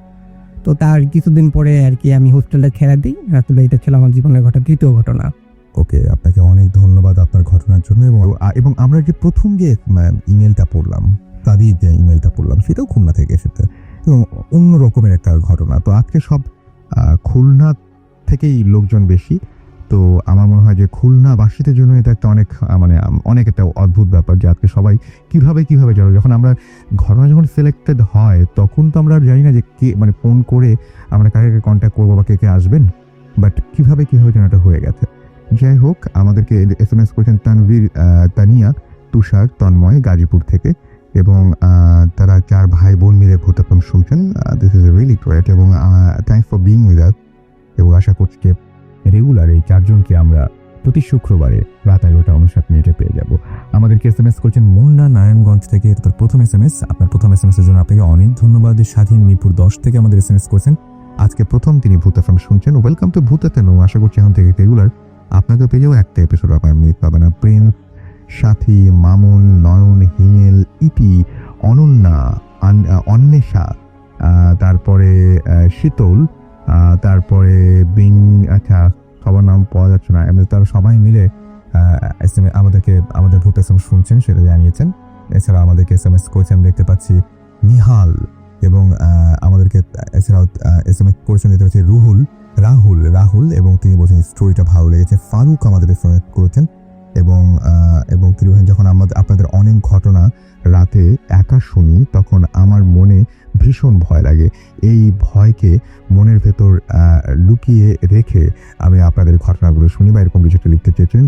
তো তার কিছুদিন পরে আর কি আমি হোস্টেলটা ছেড়ে দিই। আসলে এটা ছিল আমার জীবনের ঘটা তৃতীয় ঘটনা। ওকে, আপনাকে অনেক ধন্যবাদ আপনার ঘটনার জন্য। এবং আমরা যে প্রথম যে ইমেলটা পড়লাম, তাদের যে ইমেলটা পড়লাম, সেটাও খুলনা থেকে এসেছে, এবং অন্য রকমের একটা ঘটনা। তো আজকে সব খুলনা থেকেই লোকজন বেশি। তো আমার মনে হয় যে খুলনাবাসীদের জন্য এটা একটা অনেক একটা অদ্ভুত ব্যাপার যে আজকে সবাই কিভাবে জানো। যখন আমরা ঘটনা যখন সিলেক্টেড হয় তখন তো আমরা জানি না যে কে, মানে ফোন করে আমরা কাকে কন্ট্যাক্ট করবো বা কে আসবেন, বাট কিভাবে যেন এটা হয়ে গেছে। যাই হোক, আমাদেরকে SMS করেছেন তানভীর, তানিয়া, তুষার, তন্ময় গাজীপুর থেকে, এবং তারা 4 ভাই বোন মিলে ভূতাপন শুনছেন। দিস ইজ রিয়েলি গ্রেট, এবং thanks for being with us. এবং আশা করছি যে রেগুলার এই 4 জনকে আমরা প্রতি শুক্রবারে রাত 11:59 পেয়ে যাব। আমাদেরকে SMS করেছেন মুন্না, নারায়ণগঞ্জ থেকে, তার প্রথম SMS। আপনার প্রথম SMS এর জন্য আপনাকে অনেক ধন্যবাদ। স্বাধীন, মিরপুর 10 থেকে আমাদের SMS করেছেন, আজকে প্রথম তিনি ভূত FM শুনছেন। ওয়েলকাম টু ভূত FM। আশা করছি এখন থেকে রেগুলার আপনাদের পেজেও একটা এপিসোড আপনার মিস পাবেন। প্রেম, সাথী, মামুন, নয়ন, হিমেল, ইতি, অনন্যা, অন্বেষা, তারপরে শীতল, তারপরে বিং, আচ্ছা সবার নাম পাওয়া যাচ্ছে না, তারা সবাই মিলে আমাদের ভূত FM শুনছেন সেটা জানিয়েছেন। এছাড়া আমাদেরকে SMS করেছেন, দেখতে পাচ্ছি নিহাল, এবং আমাদেরকে এছাড়াও SMS করেছেন এটা হচ্ছে রাহুল, এবং তিনি বলছেন স্টোরিটা ভালো লেগেছে। ফারুক আমাদের SMS করেছেন, এবং তিনি বলছেন যখন আপনাদের অনেক ঘটনা রাতে একা শুনি তখন আমার মনে ভীষণ ভয় লাগে। এই ভয়কে মনের ভেতর লুকিয়ে রেখে আমি আপনাদের ঘটনাগুলো শুনি, বা এরকম কিছুটা লিখতে চেয়েছেন।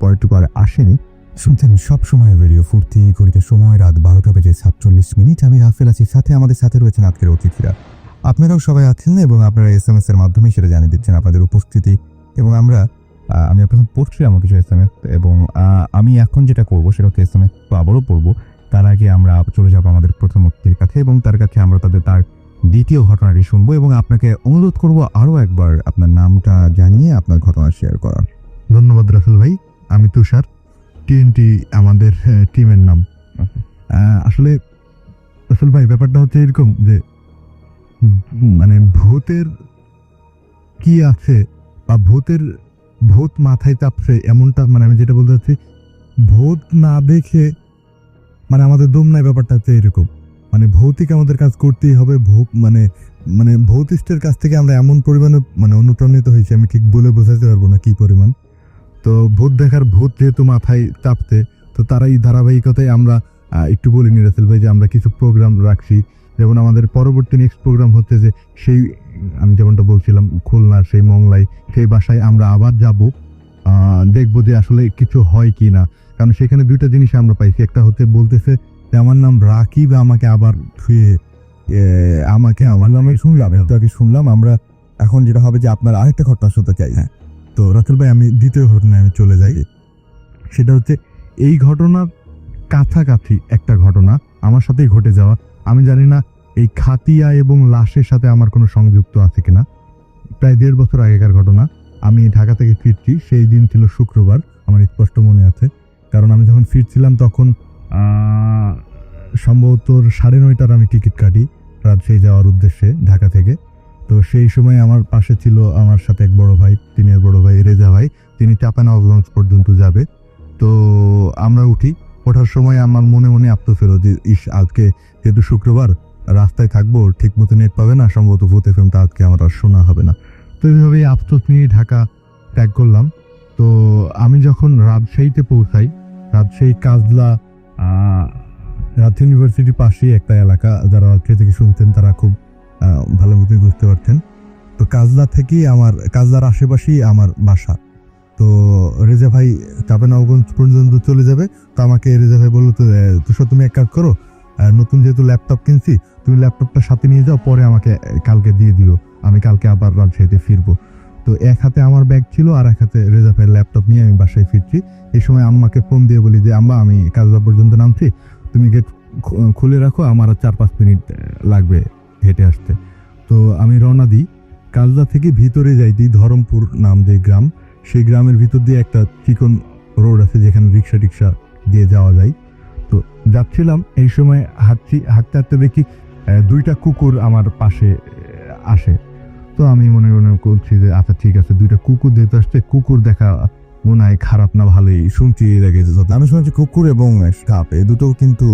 পরেরটুকু আর আসেনি। শুনছেন সবসময় রেডিও ফুর্তি, ঘড়িতে সময় রাত 12:46। আমি রাফেল আছি, সাথে আমাদের সাথে রয়েছেন আজকের অতিথিরা। আপনারাও সবাই আছেন এবং আপনারা SMS এর মাধ্যমে সেটা জানিয়ে দিচ্ছেন আপনাদের উপস্থিতি। এবং আমি আপনার পড়ছি আমার কিছু SMS, এবং আমি এখন যেটা করবো সেটা হচ্ছে SMS আবারও পড়বো। তার আগে আমরা চলে যাবো আমাদের প্রথম অতিথির কাছে, এবং তার কাছে আমরা তার দ্বিতীয় ঘটনাটি শুনবো, এবং আপনাকে অনুরোধ করবো আরও একবার আপনার নামটা জানিয়ে আপনার ঘটনা শেয়ার করার। ধন্যবাদ রাসেল ভাই। আমি তুষার, TNT আমাদের টিমের নাম। আসলে রাসেল ভাই ব্যাপারটা হচ্ছে এরকম যে মানে ভূতের কি আছে, বা ভূত মাথায় চাপছে এমনটা, মানে আমি যেটা বলতে চাচ্ছি, ভূত না দেখে মানে আমাদের দম নাই, ব্যাপারটা হচ্ছে এরকম। মানে ভৌতিক আমাদের কাজ করতেই হবে। মানে ভৌতিষ্ঠের কাছ থেকে আমরা এমন পরিমাণে অনুপ্রাণিত হয়েছি, আমি ঠিক বলে বোঝাতে পারবো না কি পরিমাণ। তো ভূত যেহেতু মাথায় চাপতে, তো তারা এই ধারাবাহিকতায় আমরা একটু বলিনি রাসেল ভাই যে আমরা কিছু প্রোগ্রাম রাখছি। যেমন আমাদের পরবর্তী নেক্সট প্রোগ্রাম হচ্ছে যে সেই আমি যেমনটা বলছিলাম খুলনার সেই মংলায়, সেই বাসায় আমরা আবার যাব, দেখবো যে আসলে কিছু হয় কি না। কারণ সেখানে 2টা জিনিস আমরা পাইছি। একটা হচ্ছে বলতেছে যে আমার নাম রাকিব, আমাকে আবার আমার নামে শুনলাম আমরা এখন যেটা হবে যে আপনার আরেকটা ঘটনা শুনতে চাই। হ্যাঁ, তো রাসেল ভাই আমি দ্বিতীয় ঘটনায় আমি চলে যাই। সেটা হচ্ছে এই ঘটনার কাছাকাছি একটা ঘটনা আমার সাথেই ঘটে যাওয়া। আমি জানি না এই খাতিয়া এবং লাশের সাথে আমার কোনো সংযুক্ত আছে কিনা। প্রায় 1.5 বছর আগেকার ঘটনা। আমি ঢাকা থেকে ফিরছি, সেই দিন ছিল শুক্রবার, আমার স্পষ্ট মনে আছে। কারণ আমি যখন ফিরছিলাম তখন সম্ভবত 9:30টার আমি টিকিট কাটি রাজশাহী যাওয়ার উদ্দেশ্যে ঢাকা থেকে। তো সেই সময় আমার পাশে ছিল আমার সাথে এক বড় ভাই, তিনের বড় ভাই রেজা ভাই, তিনি চাঁপাইনবাবগঞ্জ পর্যন্ত যাবে। তো আমরা উঠি, ওঠার সময় আমার মনে মনে আফসোস হলো যে আজকে যেহেতু শুক্রবার রাস্তায় থাকবো, ঠিক মতো নেট পাবে না, সম্ভবত ভূত এফএমটা আজকে আমার আর শোনা হবে না। তো এইভাবেই আফসোস নিয়ে ঢাকা ত্যাগ করলাম। তো আমি যখন রাজশাহীতে পৌঁছাই, রাজশাহী কাজলা রাজশাহী ইউনিভার্সিটির পাশেই একটা এলাকা, যারা রাজশাহী থেকে শুনতেন তারা খুব ভালো মতোই বুঝতে পারছেন। তো কাজলা থেকেই কাজলার আশেপাশেই আমার বাসা। তো রেজা ভাই চাঁপাইনবাবগঞ্জ পর্যন্ত চলে যাবে। তো আমাকে রেজা ভাই বললো, তো তুমি এক কাজ করো, নতুন যেহেতু ল্যাপটপ কিনছি, তুমি ল্যাপটপটা সাথে নিয়ে যাও, পরে আমাকে কালকে দিয়ে দিও, আমি কালকে আবার রাজশাহীতে ফিরবো। তো এক হাতে আমার ব্যাগ ছিল আর এক হাতে রেজা ভাইয়ের ল্যাপটপ নিয়ে আমি বাসায় ফিরছি। এই সময় আম্মাকে ফোন দিয়ে বলি যে আম্মা, আমি কাজলা পর্যন্ত নামছি, তুমি গেট খুলে রাখো, আমার আর 4-5 মিনিট লাগবে হেঁটে আসতে। তো আমি রওনা দিই। কাজলা থেকে ভিতরে যাইতেই ধরমপুর নাম যে গ্রাম, সেই গ্রামের ভিতর দিয়ে একটা চিকন রোড আছে যেখানে রিক্সা টিক্সা দিয়ে যাওয়া যায়। তো যাচ্ছিলাম, এই সময় হাঁটতে হাঁটতে দেখি 2টা কুকুর আমার পাশে আসে। তো আমি মনে মনে করছি যে আচ্ছা ঠিক আছে, 2টা কুকুর যেতে আসছে, কুকুর দেখা মনে হয় খারাপ না, ভালোই শুনছি। আমি শুনেছি কুকুর এবং সাপ এই দুটো কিন্তু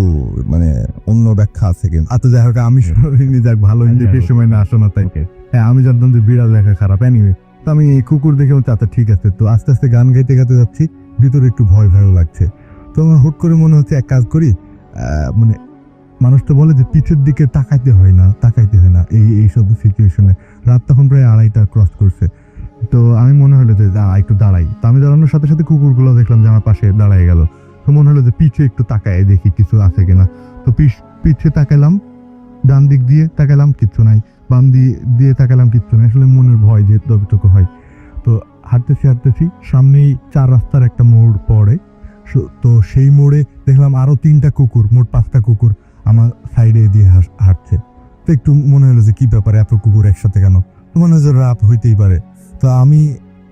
মানে অন্য ব্যাখ্যা আছে কিন্তু। আচ্ছা যাই হোক, আমি শুনিনি, যাক ভালো বেশ সময় না আসো না তাই। হ্যাঁ, আমি জানতাম যে বিড়াল দেখা খারাপ। এনিওয়ে, তো আমি কুকুর দেখে বলছি আচ্ছা ঠিক আছে। তো আস্তে আস্তে গান গাইতে গাইতে যাচ্ছি, ভিতরে একটু ভয় ভয়ও লাগছে। তো আমার হুট করে মনে হচ্ছে এক কাজ করি, মানে মানুষ তো বলে যে পিঠের দিকে তাকাইতে হয় না এই সব সিচুয়েশনে। রাত তখন প্রায় 2:30টা ক্রস করছে। তো আমি মনে হলো যে একটু দাঁড়াই। তো আমি দাঁড়ানোর সাথে সাথে কুকুরগুলো দেখলাম যে আমার পাশে দাঁড়ায় গেল। তো মনে হলো যে পিছে একটু তাকায় দেখি কিছু আছে কিনা। তো পিছে তাকালাম, ডান দিক দিয়ে তাকালাম, কিচ্ছু নাই। বাম দিয়ে তাকালাম, কিচ্ছু নাই। আসলে মনের ভয় যে যতটুকু হয়। তো হাঁটতেছি, সামনেই 4 রাস্তার একটা মোড় পড়ে। তো সেই মোড়ে দেখলাম আরো 3টা কুকুর, মোট 5টা কুকুর আমার সাইডে দিয়ে হাঁটছে। তো একটু মনে হলো যে কি ব্যাপার, এত কুকুর একসাথে কেন? তো মনে হচ্ছে রাত হইতেই পারে। তো আমি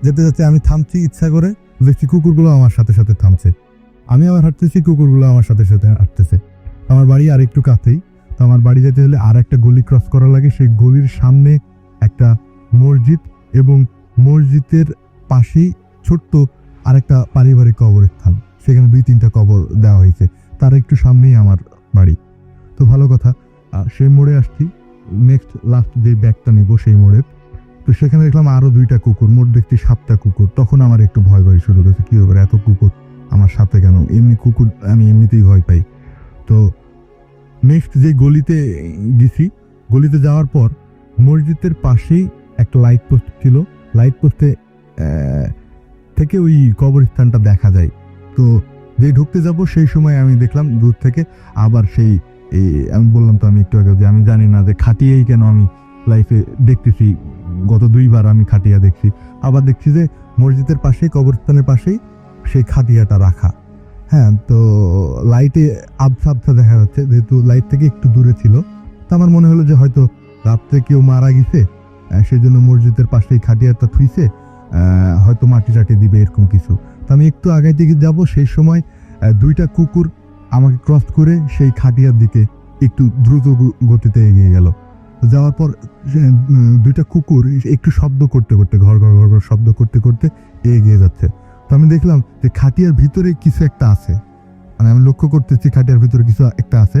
যেতে আমি থামছি ইচ্ছা করে, দেখছি কুকুরগুলো আমার সাথে সাথে থামছে। আমি আবার হাঁটতেছি, কুকুরগুলো আমার সাথে সাথে হাঁটতেছে। আমার বাড়ি আর একটু কাছেই। তো আমার বাড়ি যেতে হলে আর একটা গলি ক্রস করা লাগে। সেই গলির সামনে একটা মসজিদ এবং মসজিদের পাশেই ছোট্ট আরেকটা পারিবারিক কবরস্থান, সেখানে 2-3টা কবর দেওয়া হয়েছে। তার একটু সামনেই আমার বাড়ি। তো ভালো কথা, সেই মোড়ে আসছি, নেক্সট লাস্ট যে ব্যাগটা নিব সেই মোড়ে। তো সেখানে দেখলাম আরো 2টা কুকুর, মোট দেখছি 7টা কুকুর। তখন আমার একটু ভয় শুরু হয়েছে, কি ব্যাপার এত কুকুর আমার সাথে কেন? এমনি কুকুর আমি এমনিতেই ভয় পাই। তো নেক্সট যে গলিতে গেছি, গলিতে যাওয়ার পর মসজিদের পাশেই একটা লাইট পোস্ট ছিল। লাইট পোস্টে থেকে ওই কবরস্থানটা দেখা যায়। তো যে ঢুকতে যাব সেই সময় আমি দেখলাম দূর থেকে আবার সেই আমি বললাম তো আমি একটু আগে যে আমি জানি না যে খাটিয়াই কেন আমি লাইফে দেখতেছি, গত 2 বার আমি খাটিয়া দেখছি। আবার দেখছি যে মসজিদের পাশেই, কবরস্থানের পাশেই সেই খাটিয়াটা রাখা। হ্যাঁ, তো লাইটে আবছা আবছা দেখা যাচ্ছে, যেহেতু লাইট থেকে একটু দূরে ছিল। তো আমার মনে হলো যে হয়তো রাত্রে কেউ মারা গেছে, সেই জন্য মসজিদের পাশেই খাটিয়াটা থুইছে, হয়তো মাটি টাটি দিবে এরকম কিছু। তো আমি একটু আগাই দিকে যাব, সেই সময় 2টা কুকুর আমাকে ক্রস করে সেই খাটিয়ার দিকে একটু দ্রুত গতিতে এগিয়ে গেল। যাওয়ার পর 2টা কুকুর একটু শব্দ করতে করতে, ঘর ঘর ঘর ঘর শব্দ করতে করতে এগিয়ে যাচ্ছে। তো আমি দেখলাম যে খাটিয়ার ভিতরে কিছু একটা আছে, মানে আমি লক্ষ্য করতেছি খাটিয়ার ভিতরে কিছু একটা আছে।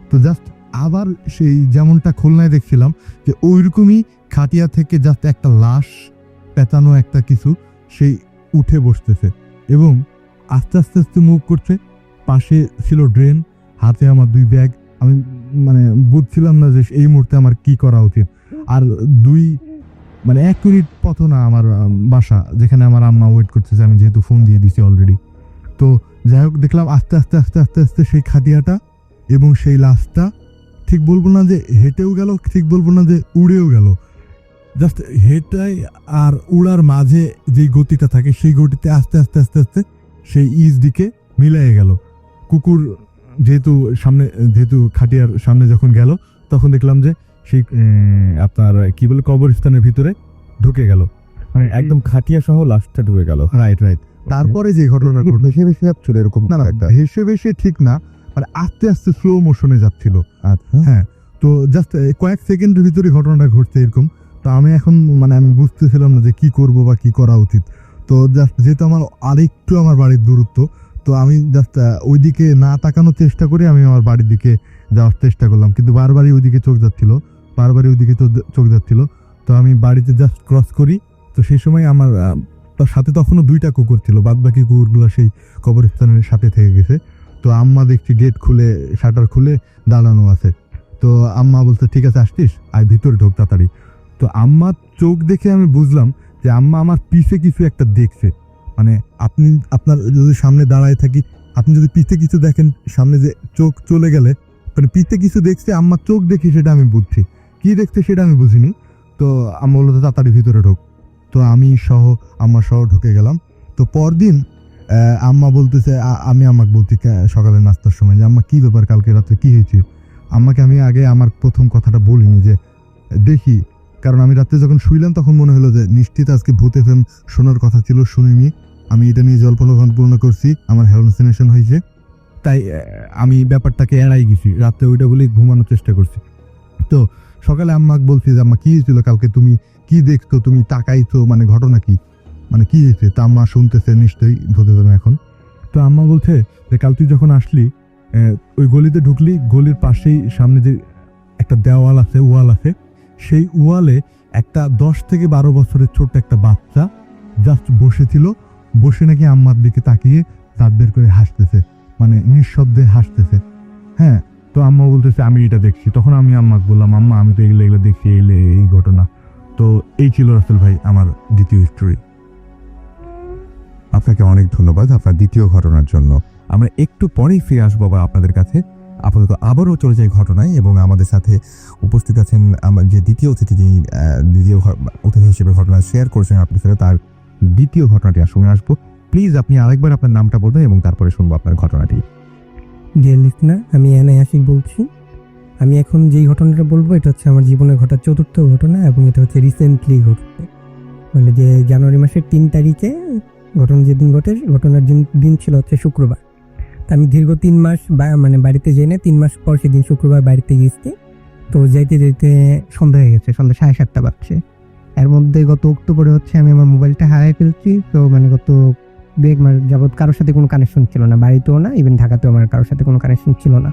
তো জাস্ট আবার সেই যেমনটা খুলনায় দেখছিলাম যে ওইরকমই খাটিয়া থেকে জাস্ট একটা লাশ পেঁচানো একটা কিছু সেই উঠে বসতেছে এবং আস্তে আস্তে আস্তে মুভ করছে। পাশে ছিল ড্রেন, হাতে আমার 2 ব্যাগ। আমি মানে বুঝছিলাম না যে এই মুহূর্তে আমার কি করা উচিত। আর 1 মিনিট পথ না আমার বাসা, যেখানে আমার আম্মা ওয়েট করতেছে, আমি যেহেতু ফোন দিয়ে দিছি অলরেডি। তো যাই হোক, দেখলাম আস্তে আস্তে আস্তে আস্তে আস্তে সেই খাটিয়াটা এবং সেই লাশটা, ঠিক বলবো না যে হেঁটেও গেল, ঠিক বলবো না যে উড়েও গেল, জাস্ট হেডটাই আর উড়ার মাঝে যেই গতিটা থাকে সেই গতিতে আস্তে আস্তে আস্তে আস্তে সেই ইজ দিকে মিলাই গেল। কুকুর যেহেতু খাটিয়ার সামনে যখন গেল তখন দেখলাম যে সেই আপনার কি বলে কবরস্থানের ভিতরে ঢুকে গেল, মানে একদম খাটিয়া সহ লাশটা ঢুকে গেল। রাইট। তারপরে যে ঘটনা ঘটলো ভেসে ভেসে যাচ্ছিল এরকম না একটা। ভেসে ভেসে ঠিক না, মানে আস্তে আস্তে স্লো মোশনে যাচ্ছিল। আচ্ছা হ্যাঁ, তো জাস্ট কয়েক সেকেন্ডের ভিতরে ঘটনাটা ঘটছে এরকম। তো আমি এখন মানে আমি বুঝতেছিলাম না যে কি করব বা কি করা উচিত। তো জাস্ট যেহেতু আমার আরেকটু আমার বাড়ির দূরত্ব, তো আমি জাস্ট ওইদিকে না তাকানোর চেষ্টা করে আমি আমার বাড়ির দিকে যাওয়ার চেষ্টা করলাম, কিন্তু বারবারই ওইদিকে চোখ যাচ্ছিল। তো আমি বাড়িতে জাস্ট ক্রস করি, তো সেই সময় আমার তার সাথে তখনও 2টা কুকুর ছিল, বাদ বাকি কুকুরগুলো সেই কবরস্থানের সাথে থেকে গেছে। তো আম্মা দেখছি গেট খুলে শাটার খুলে দাঁড়ানো আছে। তো আম্মা বলছে ঠিক আছে আসছিস, আয় ভিতরে ঢোক তাড়াতাড়ি। তো আম্মার চোখ দেখে আমি বুঝলাম যে আম্মা আমার পিছে কিছু একটা দেখছে। মানে আপনার যদি সামনে দাঁড়ায় থাকি, আপনি যদি পিছে কিছু দেখেন, সামনে যে চোখ চলে গেলে মানে পিছে কিছু দেখছে, আম্মার চোখ দেখি সেটা আমি বুঝছি, কি দেখছে সেটা আমি বুঝিনি। তো আম্মা বললো তাড়াতাড়ি ভিতরে ঢোক। তো আম্মা সহ ঢুকে গেলাম। তো পরদিন আম্মা বলতেছে, আমি আমাকে বলছি সকালে নাস্তার সময় যে আম্মা কি ব্যাপার, কালকে রাত্রে কি হয়েছে। আম্মাকে আমি আগে আমার প্রথম কথাটা বলিনি যে দেখি, কারণ আমি রাত্রে যখন শুইলাম তখন মনে হলো যে নিশ্চিত আজকে ভূত এফএম শোনার কথা ছিল, শুনিনি। আমি এটা নিয়ে জল্পনা করছি, আমার হ্যালুসিনেশন হয়েছে, তাই আমি ব্যাপারটাকে এড়াই গেছি, রাত্রে ওইটা বলেই ঘুমানোর চেষ্টা করছি। তো সকালে আম্মাকে বলছি যে আম্মা কি হয়েছিল কালকে, তুমি কি দেখছো, তুমি তাকাইছো, মানে ঘটনা কি, মানে কি হয়েছে। তা আম্মা শুনতেছে নিশ্চয়ই ধরতে পারবে এখন। তো আম্মা বলছে যে কাল তুই যখন আসলি ওই গলিতে ঢুকলি, গলির পাশেই সামনে যে একটা ওয়াল আছে, সেই ওয়ালে একটা 10 থেকে 12 বছরের ছোট্ট একটা বাচ্চা জাস্ট বসে নাকি আম্মার দিকে তাকিয়ে দাঁত বের করে হাসতেছে, মানে নিঃশব্দে হাসতেছে। হ্যাঁ, তো আম্মা বলতেছে আমি এটা দেখছি। তখন আমি আম্মাকে বললাম আম্মা আমি তো এগুলো দেখছি, এই ঘটনা। তো এই ছিল রাসেল ভাই আমার দ্বিতীয় স্টোরি। আপনাকে অনেক ধন্যবাদ আপনার দ্বিতীয় ঘটনার জন্য। আমরা একটু পরেই ফিরে আসবো আবার আপনাদের কাছে। আপাতত আবারও চলে যাই ঘটনায়, এবং আমাদের সাথে উপস্থিত আছেন আমার যে দ্বিতীয় অতিথি, যিনি দ্বিতীয় অতিথি হিসেবে ঘটনা শেয়ার করেছেন আপনার সাথে, তার দ্বিতীয় ঘটনাটি শুনে আসবো। প্লিজ আপনি আরেকবার আপনার নামটা বলবেন এবং তারপরে শুনবো আপনার ঘটনাটি। ডিয়ার লিসনার, আমি এনআই আশিক বলছি। আমি এখন যেই ঘটনাটা বলবো এটা হচ্ছে আমার জীবনে ঘটা 4র্থ ঘটনা, এবং এটা হচ্ছে রিসেন্টলি ঘটছে, মানে যে জানুয়ারি মাসের 3 তারিখে ঘটনা যেদিন ঘটে, ঘটনার দিন ছিল হচ্ছে শুক্রবার। তা আমি দীর্ঘ 3 মাস মানে বাড়িতে যাই না, 3 মাস পর সেদিন শুক্রবার বাড়িতে গিয়েছি। তো যাইতে সন্ধ্যা হয়ে গেছে, সন্ধ্যা 7:30 বাজছে। এর মধ্যে গত অক্টোবরে হচ্ছে আমি আমার মোবাইলটা হারিয়ে ফেলছি। তো মানে গত 2 মাস যাবৎ কারোর সাথে কোনো কানেকশন ছিল না, বাড়িতেও না, ইভেন ঢাকাতেও আমার কারোর সাথে কোনো কানেকশন ছিল না।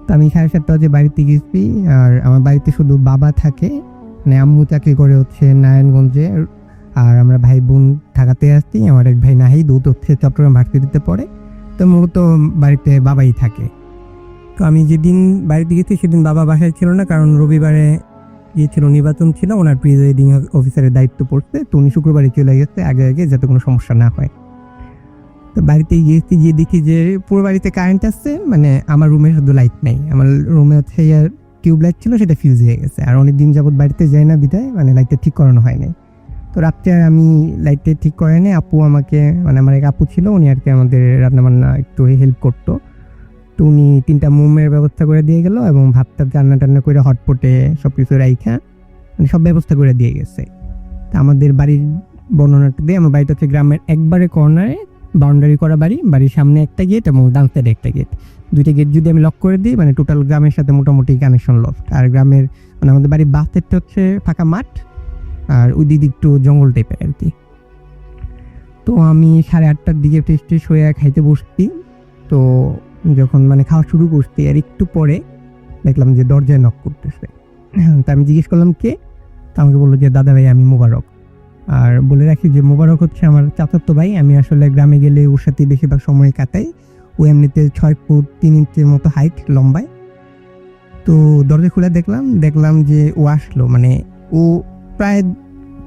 তো আমি 7:30 বাজে বাড়িতে গেছি। আর আমার বাড়িতে শুধু বাবা থাকে, মানে আম্মু চাকরি করে হচ্ছে নারায়ণগঞ্জে, আর আমরা ভাই বোন ঢাকাতে আসছি। আমার এক ভাই নাহিদ, ও হচ্ছে চট্টগ্রাম ভার্সিটিতে পড়ে। তো মূলত বাড়িতে বাবাই থাকে। তো আমি যেদিন বাড়িতে গেছি সেদিন বাবা বাসায় ছিল না, কারণ রবিবারে গিয়েছিল, নির্বাচন ছিল, ওনার প্রিজাইডিং অফিসারের দায়িত্ব পড়ছে। তো উনি শুক্রবারে চলে গেছে আগে যাতে কোনো সমস্যা না হয়। তো বাড়িতে গিয়েছি, গিয়ে দেখি যে পুরো বাড়িতে কারেন্ট আসছে, মানে আমার রুমে শুধু লাইট নাই। আমার রুমে হচ্ছে টিউব লাইট ছিল, সেটা ফিউজ হয়ে গেছে। আর অনেক দিন যাবত বাড়িতে যাই না বিধায় মানে লাইটটা ঠিক করানো হয় নাই। তো রাত্রে আমি লাইটটা ঠিক করে নিই, আপু আমাকে, মানে আমার এক আপু ছিল, উনি আর কি আমাদের রান্নাবান্না একটু হেল্প করতো। তো উনি 3টা মোমের ব্যবস্থা করে দিয়ে গেল, এবং ভাতটা রান্না করে হটপটে সব কিছু রাইখা মানে সব ব্যবস্থা করে দিয়ে গেছে। তা আমাদের বাড়ির বর্ণনাটা দিয়ে, আমার বাড়িটা হচ্ছে গ্রামের একবারে কর্নারে, বাউন্ডারি করা বাড়ির সামনে একটা গেট এবং ডান সাইডে একটা গেট। 2টা গেট যদি আমি লক করে দিই, মানে টোটাল গ্রামের সাথে মোটামুটি কানেকশন লক। আর গ্রামের মানে আমাদের বাড়ির বাস সাইডটা হচ্ছে ফাঁকা মাঠ, আর ওই দিক একটু জঙ্গল টাইপের আর কি। তো আমি 8:30টার দিকে ফ্রেশ হয়ে খাইতে বসছি। তো যখন মানে খাওয়া শুরু করছি, আর একটু পরে দেখলাম যে দরজায় নক করতেছে। তা আমি জিজ্ঞেস করলাম কে, তা আমাকে বললো যে দাদা ভাই আমি মোবারক। আর বলে রাখি যে মোবারক হচ্ছে আমার চাচাতো ভাই। আমি আসলে গ্রামে গেলে ওর সাথে বেশিরভাগ সময় কাটাই। ও এমনিতে 6 ফুট 3 ইঞ্চির মতো হাইট, লম্বায়। তো দরজা খুলে দেখলাম যে ও আসলো, মানে ও প্রায়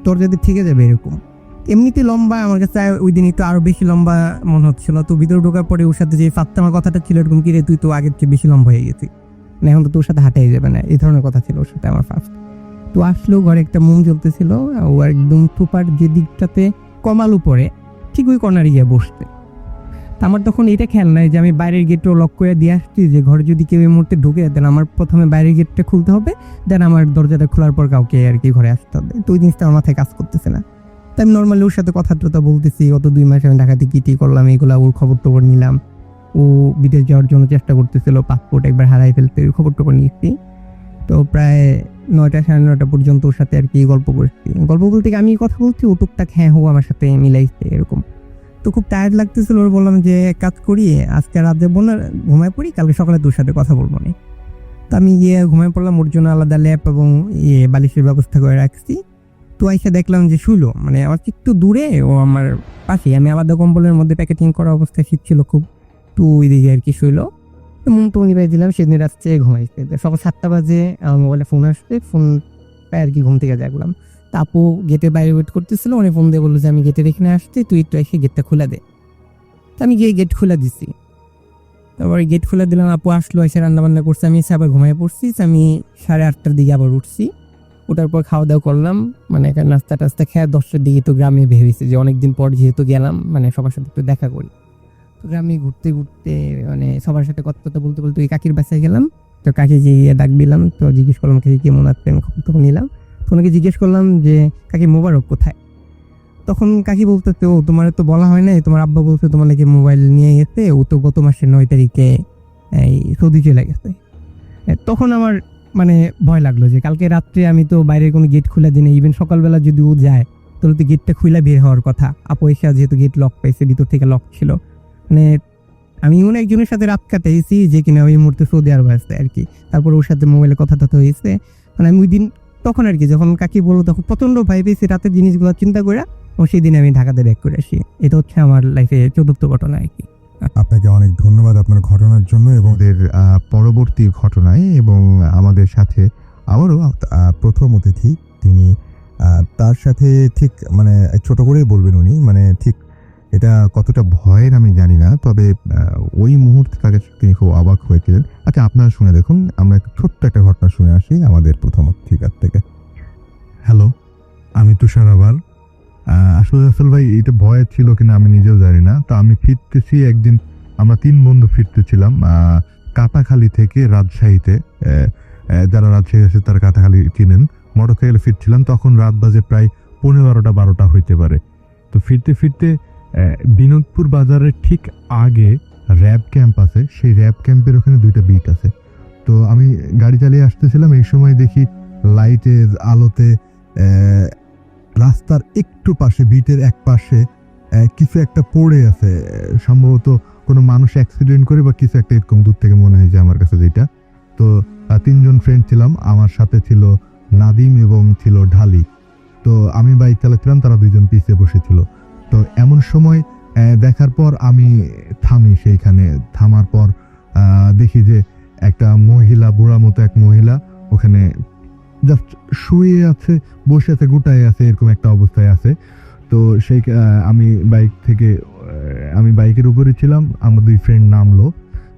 দরজাতে থেকে যাবে এরকম। এমনিতে লম্বা, আমার কাছে ওই দিন একটু আরো বেশি লম্বা মনে হচ্ছিল। তো ভিতরে ঢোকার পরে ওর সাথে যে ফাত্তামা কথাটা ছিল এরকম, কি রে তুই তো আগের চেয়ে বেশি লম্বা হয়ে গেছিস, এখন তো তোর সাথে হাঁটাই যাবে না, এই ধরনের কথা ছিল ওর সাথে আমার ফার্স্ট। তো আসলো, ঘরে একটা মোম জ্বলতেছিল, ও একদম সুপার যে দিকটাতে কমাল উপরে ঠিক ওই কর্নারে গিয়ে বসতে। তা আমার তখন এটা খেয়াল নাই যে আমি বাইরের গেটও লক করে দিয়ে আসছি, যে ঘরে যদি কেউ এই মুহূর্তে ঢুকে দেন আমার প্রথমে বাইরের গেটটা খুলতে হবে, দেন আমার দরজাটা খোলার পর কাউকে আর কি ঘরে আসতে হবে। তো ওই জিনিসটা আমার মাথায় কাজ করতেছে না। তাই আমি নর্মালি ওর সাথে কথা টথা বলতেছি, গত 2 মাস আমি ঢাকাতে কি করলাম এইগুলা, ওর খবর টবর নিলাম। ও বিদেশ যাওয়ার জন্য চেষ্টা করতেছিল, পাসপোর্ট একবার হারাই ফেলতে, ওই খবর টবর নিচ্ছি। তো প্রায় 9টা 9:30 পর্যন্ত ওর সাথে আর কি গল্প করছি। গল্প বলতে কি আমি কথা বলছি, ও টুকটাক হ্যাঁ হো আমার সাথে মিলাইছে এরকম। তো খুব টায়ার্ড লাগতেছিল, ওর বললাম যে এক কাজ করি, আজকে রাত যাবো না, ঘুমায় পড়ি, কালকে সকালে তোর সাথে কথা বলবো না। তো আমি গিয়ে ঘুমায় পড়লাম, ওর জন্য আলাদা ল্যাপ এবং বালিশের ব্যবস্থা করে রাখছি। তো আইসা দেখলাম যে শুইলো, মানে আমার একটু দূরে, ও আমার পাশে, আমি আলাদা কম্বলের মধ্যে প্যাকেটিং করা অবস্থায় শীত ছিল খুব, তো ওই দিকে আর কি শুইলো। তো মন তো নিবাই দিলাম, সেদিন রাত্রে ঘুমাইছে। তো সকাল 7টা বাজে আমার মোবাইলে ফোন আসছে, ফোন পাই আর কি ঘুম থেকে জাগলাম। তা আপু গেটের বাইরে ওয়েট করতেছিল, উনি ফোন দিয়ে বললো যে আমি গেটের এখানে আসছি, তুই একটু এসে গেটটা খুলে দে। তো আমি গিয়ে গেট খুলে দিছি, তারপরে গেট খুলে দিলাম, আপু আসলো, এসে রান্না বান্না করছে, আমি এসে আবার ঘুমাই পড়ছি। আমি 8:30টার দিকে আবার উঠছি, ওটার পর খাওয়া দাওয়া করলাম, মানে নাস্তা টাস্তা খেয়ে 10টার দিকে তো গ্রামে ভেবেছি যে অনেকদিন পর যেহেতু গেলাম, মানে সবার সাথে একটু দেখা করি। তো গ্রামে ঘুরতে ঘুরতে মানে সবার সাথে কথা বলতে বলতে ওই কাকির বাসায় গেলাম। তো কাকি গিয়ে ডাক দিলাম, তো জিজ্ঞেস করলাম কাকি কেমন আছেন, খবর তখন নিলাম। তো ওনাকে জিজ্ঞেস করলাম যে কাকি মোবারক কোথায়। তখন কাকি বলতেছে, ও তোমার তো বলা হয় নাই, তোমার আব্বা বলছে তোমার নাকি মোবাইল নিয়ে গেছে, ও তো গত মাসের 9 তারিখে এই সৌদি চলে গেছে। তখন আমার মানে ভয় লাগলো যে কালকে রাত্রে আমি তো বাইরের কোনো গেট খুলে দিই না, ইভেন সকালবেলা যদি ও যায় তাহলে তো গেটটা খুলে বের হওয়ার কথা। আপু এসে যেহেতু গেট লক পাইছে, ভিতর থেকে লক ছিল, মানে আমি এমন একজনের সাথে রাত কাটাইছি যে কিনা ওই মুহূর্তে সৌদি আরব আসছে আর কি। তারপর ওর সাথে মোবাইলে কথা টথা হয়েছে, মানে আমি ওই দিন তখন আর কি যখন কাকি বললো তখন প্রচন্ড ভয় পেয়েছি রাতের জিনিসগুলো চিন্তা করে, ও সেই দিন আমি ঢাকাতে ব্যাক করে আসি। এটা হচ্ছে আমার লাইফে 4র্থ ঘটনা আর কি। আপনাকে অনেক ধন্যবাদ আপনার ঘটনার জন্য এবং এর পরবর্তী ঘটনায়, এবং আমাদের সাথে আবারও প্রথম অতিথি তিনি, তার সাথে ঠিক মানে ছোট করেই বলবেন উনি, মানে ঠিক এটা কতটা ভয়ের আমি জানি না, তবে ওই মুহূর্তে তাকে তিনি খুব অবাক হয়েছিলেন। আচ্ছা, আপনারা শুনে দেখুন, আমরা একটু ছোট্ট একটা ঘটনা শুনে আসি আমাদের প্রথম অতিথির কাছ থেকে। হ্যালো, আমি তুষার আবার। আসলে রাসেল ভাই এটা ভয় ছিল কিনা আমি নিজেও জানি না। তো আমি ফিরতেছি একদিন, আমরা 3 বন্ধু ফিরতেছিলাম কাটাখালী থেকে রাজশাহীতে। যারা রাজশাহী আছে তারা কাটাখালী চিনেন। মোটরসাইকেলে ফিরছিলাম, তখন রাত বাজে প্রায় 11:30-12টা হইতে পারে। তো ফিরতে ফিরতে বিনোদপুর বাজারের ঠিক আগে র্যাব ক্যাম্প আছে, সেই র্যাব ক্যাম্পের ওখানে 2টা বিট আছে। তো আমি গাড়ি চালিয়ে আসতেছিলাম, এই সময় দেখি লাইটের আলোতে রাস্তার একটু পাশে, বিটের এক পাশে কিছু একটা পড়ে আছে, সম্ভবত কোনো মানুষ অ্যাক্সিডেন্ট করে বা কিছু একটা, এরকম দূর থেকে মনে হয় যে আমার কাছে যেটা। তো 3 জন ফ্রেন্ড ছিলাম, আমার সাথে ছিল নাদিম এবং ছিল ঢালি। তো আমি বাইক চালাচ্ছিলাম, তারা 2 জন পিছিয়ে বসেছিল। তো এমন সময় দেখার পর আমি থামি, সেইখানে থামার পর দেখি যে একটা মহিলা, বুড়া মতো এক মহিলা ওখানে জাস্ট শুয়ে আছে, বসে আছে, গুটায় আছে, এরকম একটা অবস্থায় আছে। তো সেই আমি বাইকের উপরে ছিলাম, আমরা 2 ফ্রেন্ড নামলো।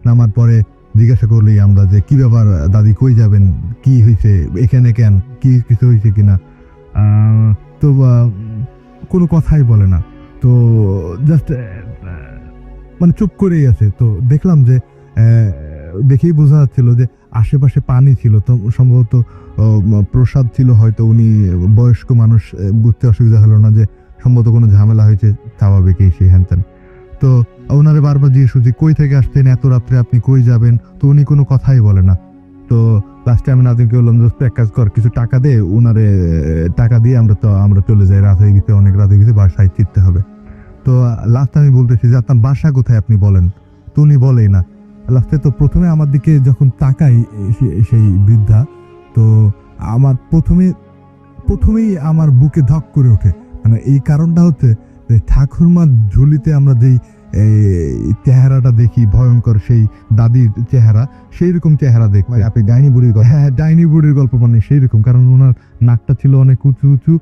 নামার পরে জিজ্ঞাসা করলি আমরা যে কি ব্যাপার দাদি, কই যাবেন, কি হয়েছে, এখানে কেন, কি কিছু হয়েছে কিনা। তো কোনো কথাই বলে না, তো জাস্ট মানে চুপ করেই আছে। তো দেখলাম যে দেখেই বোঝা যাচ্ছিল যে আশেপাশে পানি ছিল, তো সম্ভবত প্রসাদ ছিল হয়তো, উনি বয়স্ক মানুষ, বুঝতে অসুবিধা হলো না যে সম্ভবত কোনো ঝামেলা হয়েছে, স্বাভাবিকই সেই হ্যানত্যান। তো ওনারে বারবার জিজ্ঞেস করছি কই থেকে আসছেন, এত রাত্রে আপনি কই যাবেন, তো উনি কোনো কথাই বলে না। তো লাস্টে আমি নাদিমকে বললাম, দোস্ত এক কাজ কর, কিছু টাকা দে, উনারে টাকা দিয়ে আমরা চলে যাই, রাত হয়ে গেছে, অনেক রাত হয়ে গেছে, বাসায় ফিরতে হবে। তো লাস্ট আমি বলতেছি যে আপনার বাসা কোথায় আপনি বলেন, তো উনি বলেই না। লাস্টে তো প্রথমে আমার দিকে যখন তাকাই সেই বৃদ্ধা, তো আমার প্রথমেই আমার বুকে ধক করে ওঠে। মানে এই কারণটা হচ্ছে যে ঠাকুরমার ঝুলিতে আমরা যেই চেহারাটা দেখি, ভয়ঙ্কর সেই দাদির চেহারা, সেই রকম চেহারা দেখতে। আপনি ডাইনি বুড়ির কথা? হ্যাঁ, ডাইনি বুড়ির গল্প, মানে সেই রকম। কারণ ওনার নাকটা ছিল অনেক উঁচু উঁচু,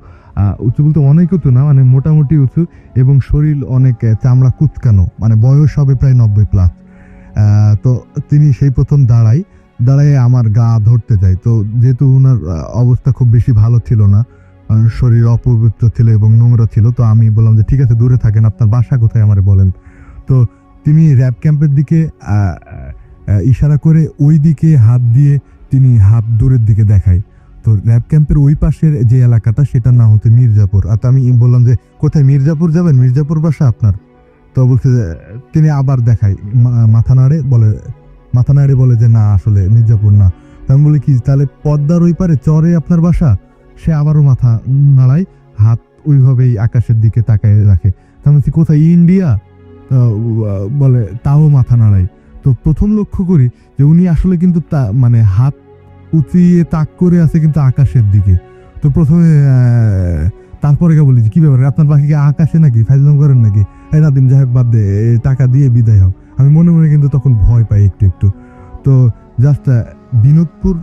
উঁচু বলতে অনেক উঁচু না, মানে মোটামুটি উঁচু, এবং শরীর অনেক চামড়া কুচকানো, মানে বয়স হবে প্রায় 90+। তো তিনি সেই প্রথম দাঁড়ায় আমার গা ধরতে যায়। তো যেহেতু ওনার অবস্থা খুব বেশি ভালো ছিল না, শরীর অপবিত্র ছিল এবং নোংরা ছিল, তো আমি বললাম যে ঠিক আছে দূরে থাকেন, আপনার বাসা কোথায় আমারে বলেন। তো তিনি র্যাব ক্যাম্পের দিকে ইশারা করে ওই দিকে হাত দিয়ে তিনি হাত দূরের দিকে দেখায়। তো র্যাব ক্যাম্পের ওই পাশের যে এলাকাটা সেটার নাম হচ্ছে মির্জাপুর। আর তো আমি বললাম যে কোথায়, মির্জাপুর যাবেন, মির্জাপুর বাসা আপনার? তো বলছে যে, তিনি আবার দেখায়, মাথা নাড়ে বলে যে না আসলে মির্জাপুর না। তো আমি বলি কি তাহলে পদ্মার ওই পারে চরে আপনার বাসা? সে আবারও মাথা নাড়ায়, হাত ওইভাবেই আকাশের দিকে তাকায় রাখে। তো আমি বলছি কোথায়, ইন্ডিয়া? বলে তাও মাথা নাড়ায়। তো প্রথম লক্ষ্য করি যে উনি আসলে কিন্তু মানে হাত উঁচিয়ে তাক করে আছে কিন্তু আকাশের দিকে। তো প্রথমে তারপরে বলি কি ব্যাপার, আপনার পাখি কি আকাশে নাকি, ফাইজলাম করেন নাকি? এই নাদিম যাই হোক বাদ দে, টাকা দিয়ে বিদায় হোক। আমি মনে মনে কিন্তু তখন ভয় পাই একটু একটু। তো জাস্ট বিনোদপুর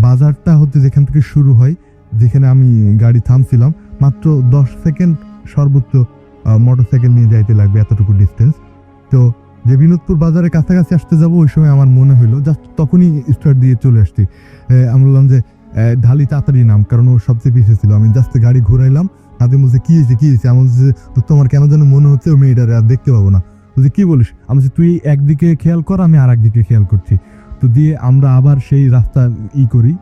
বাজারটা হচ্ছে যেখান থেকে শুরু হয়, যেখানে আমি গাড়ি থামছিলাম, মাত্র 10 সেকেন্ড সর্বোচ্চ মোটরসাইকেল নিয়ে যাইতে লাগবে, এতটুকু ডিস্টেন্স। তো যে বিনোদপুর বাজারের কাছাকাছি আসতে যাব ওই সময় আমার মনে হইলো, জাস্ট তখনই স্টার্ট দিয়ে চলে আসছি। আমি বললাম যে ঢালি তাড়াতাড়ি নাম, কারণ ও সবচেয়ে পিছিয়ে ছিল। আমি জাস্ট গাড়ি ঘুরাইলাম, নাদিম বলছে কি হয়েছে? আমি বলছি যে তোমার কেন যেন মনে হচ্ছে ওই মেয়েটারে আর দেখতে পাবো না। বলছি কি বলিস? আমি বলছি তুই একদিকে খেয়াল কর, আমি আর একদিকে খেয়াল করছি। তো দিয়ে আমরা আবার সেই রাস্তা করি,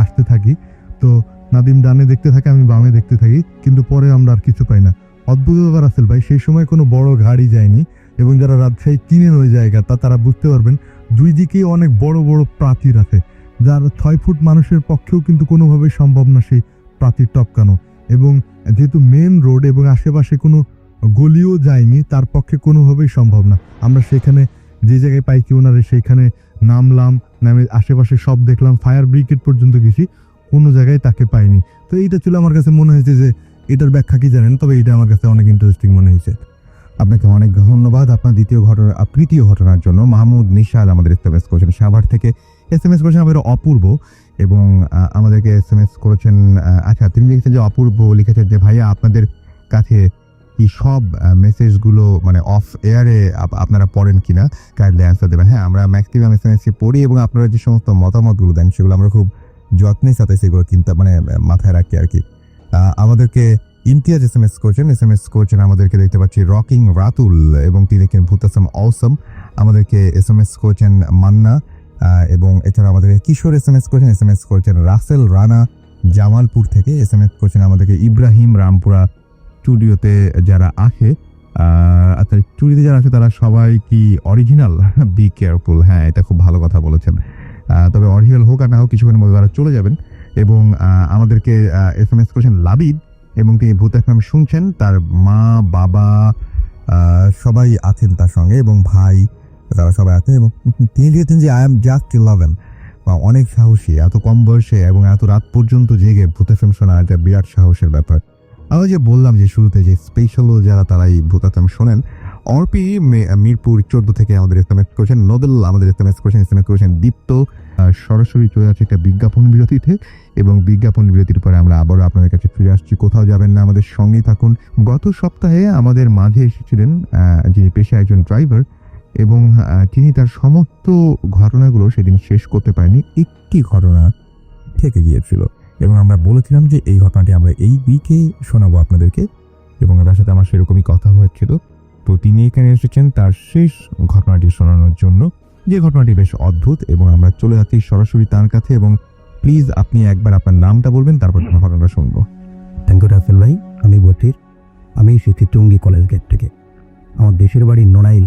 আসতে থাকি। তো নাদিম ডানে দেখতে থাকে, আমি বামে দেখতে থাকি, কিন্তু পরে আমরা আর কিছু পাই না। অদ্ভুত ব্যাপার আসল ভাই, সেই সময় কোনো বড় গাড়ি যায়নি, এবং যারা রাজশাহী চিনেন ওই জায়গাটা তারা বুঝতে পারবেন দুই দিকেই অনেক বড় বড় প্রাচীর আছে, যার 6 ফুট মানুষের পক্ষেও কিন্তু কোনোভাবেই সম্ভব না সেই প্রাচীর টপকানো। এবং যেহেতু মেন রোড এবং আশেপাশে কোনো গলিও যায়নি, তার পক্ষে কোনোভাবেই সম্ভব না। আমরা সেখানে যে জায়গায় পাইকি ওনারে সেইখানে নামলাম, নামে আশেপাশে সব দেখলাম, ফায়ার ব্রিগেড পর্যন্ত গেছি, কোনো জায়গায় তাকে পাইনি। তো এইটা ছিল আমার কাছে মনে হয়েছে যে এটার ব্যাখ্যা কি জানেন, তবে এটা আমার কাছে অনেক ইন্টারেস্টিং মনে হয়েছে। আপনাকে অনেক ধন্যবাদ আপনার তৃতীয় ঘটনার জন্য। মাহমুদ নিশাদ আমাদের SMS করেছেন সাভার থেকে, SMS করেছেন আমাদের অপূর্ব, এবং আমাদেরকে SMS করেছেন, আচ্ছা তিনি লিখেছেন যে অপূর্ব লিখেছেন যে ভাইয়া আপনাদের কাছে কি সব মেসেজগুলো মানে অফ এয়ারে আপনারা পড়েন কিনা, কাইন্ডলি অ্যান্সার দেবেন। হ্যাঁ, আমরা ম্যাক্সিমাম SMS পড়ি, এবং আপনারা যে সমস্ত মতামতগুলো দেন সেগুলো আমরা খুব যত্নের সাথে সেগুলো কিন্তু মানে মাথায় রাখি আর কি। আমাদেরকে ইমতিয়াজ SMS করছেন আমাদেরকে, দেখতে পাচ্ছি রকিং রাতুল, এবং তিনি লিখেন ভূতাসম অসম। আমাদেরকে SMS করছেন মান্না, এবং এছাড়া আমাদেরকে কিশোর SMS করছেন রাসেল রানা জামালপুর থেকে। SMS করছেন আমাদেরকে ইব্রাহিম রামপুরা। স্টুডিওতে যারা আসে, আচ্ছা স্টুডিওতে যারা আছে তারা সবাই কি অরিজিনাল? Be careful. হ্যাঁ, এটা খুব ভালো কথা বলেছেন। তবে অরিজিনাল হোক আর না হোক কিছুক্ষণের মধ্যে তারা চলে যাবেন। এবং আমাদেরকে SMS করেছেন লাবিদ, এবং তিনি ভূত FM শুনছেন, তার মা বাবা সবাই আছেন তার সঙ্গে, এবং ভাই তারা সবাই আছেন। এবং তিনি লিখেছেন যে আই এম জাস্ট 11, অনেক সাহসী, এত কম বয়সে এবং এত রাত পর্যন্ত জেগে ভূত FM শোনা একটা বিরাট সাহসের ব্যাপার। আমি যে বললাম যে শুরুতে যে স্পেশাল যারা তারাই ভূত FM শোনেন। অর্পি মিরপুর 14 থেকে আমাদের SMS করেছেন, নোবেল আমাদের SMS করেছেন দীপ্ত। সরাসরি চলে যাচ্ছে একটা বিজ্ঞাপন বিরতিতে, এবং বিজ্ঞাপন বিরতির পরে আমরা আবারও আপনাদের কাছে ফিরে আসছি। কোথাও যাবেন না, আমাদের সঙ্গেই থাকুন। গত সপ্তাহে আমাদের মাঝে এসেছিলেন যিনি পেশায় একজন ড্রাইভার, এবং তিনি তার সমস্ত ঘটনাগুলো সেদিন শেষ করতে পারেনি, একটি ঘটনা থেকে গিয়েছিল, এবং আমরা বলেছিলাম যে এই ঘটনাটি আমরা এই উইকে শোনাবো আপনাদেরকে, এবং তার সাথে আমার সেরকমই কথা হয়েছিল। তো তিনি এখানে এসেছেন তার শেষ ঘটনাটি শোনানোর জন্য, যে ঘটনাটি বেশ অদ্ভুত, এবং আমরা চলে যাচ্ছি সরাসরি তার কাছে। এবং প্লিজ আপনি একবার আপনার নামটা বলবেন, তারপর ঘটনাটা শুনবো। থ্যাংক ইউ রাফেল ভাই। আমি বটির, আমি এসেছি টঙ্গী কলেজ গেট থেকে। আমার দেশের বাড়ি নড়াইল,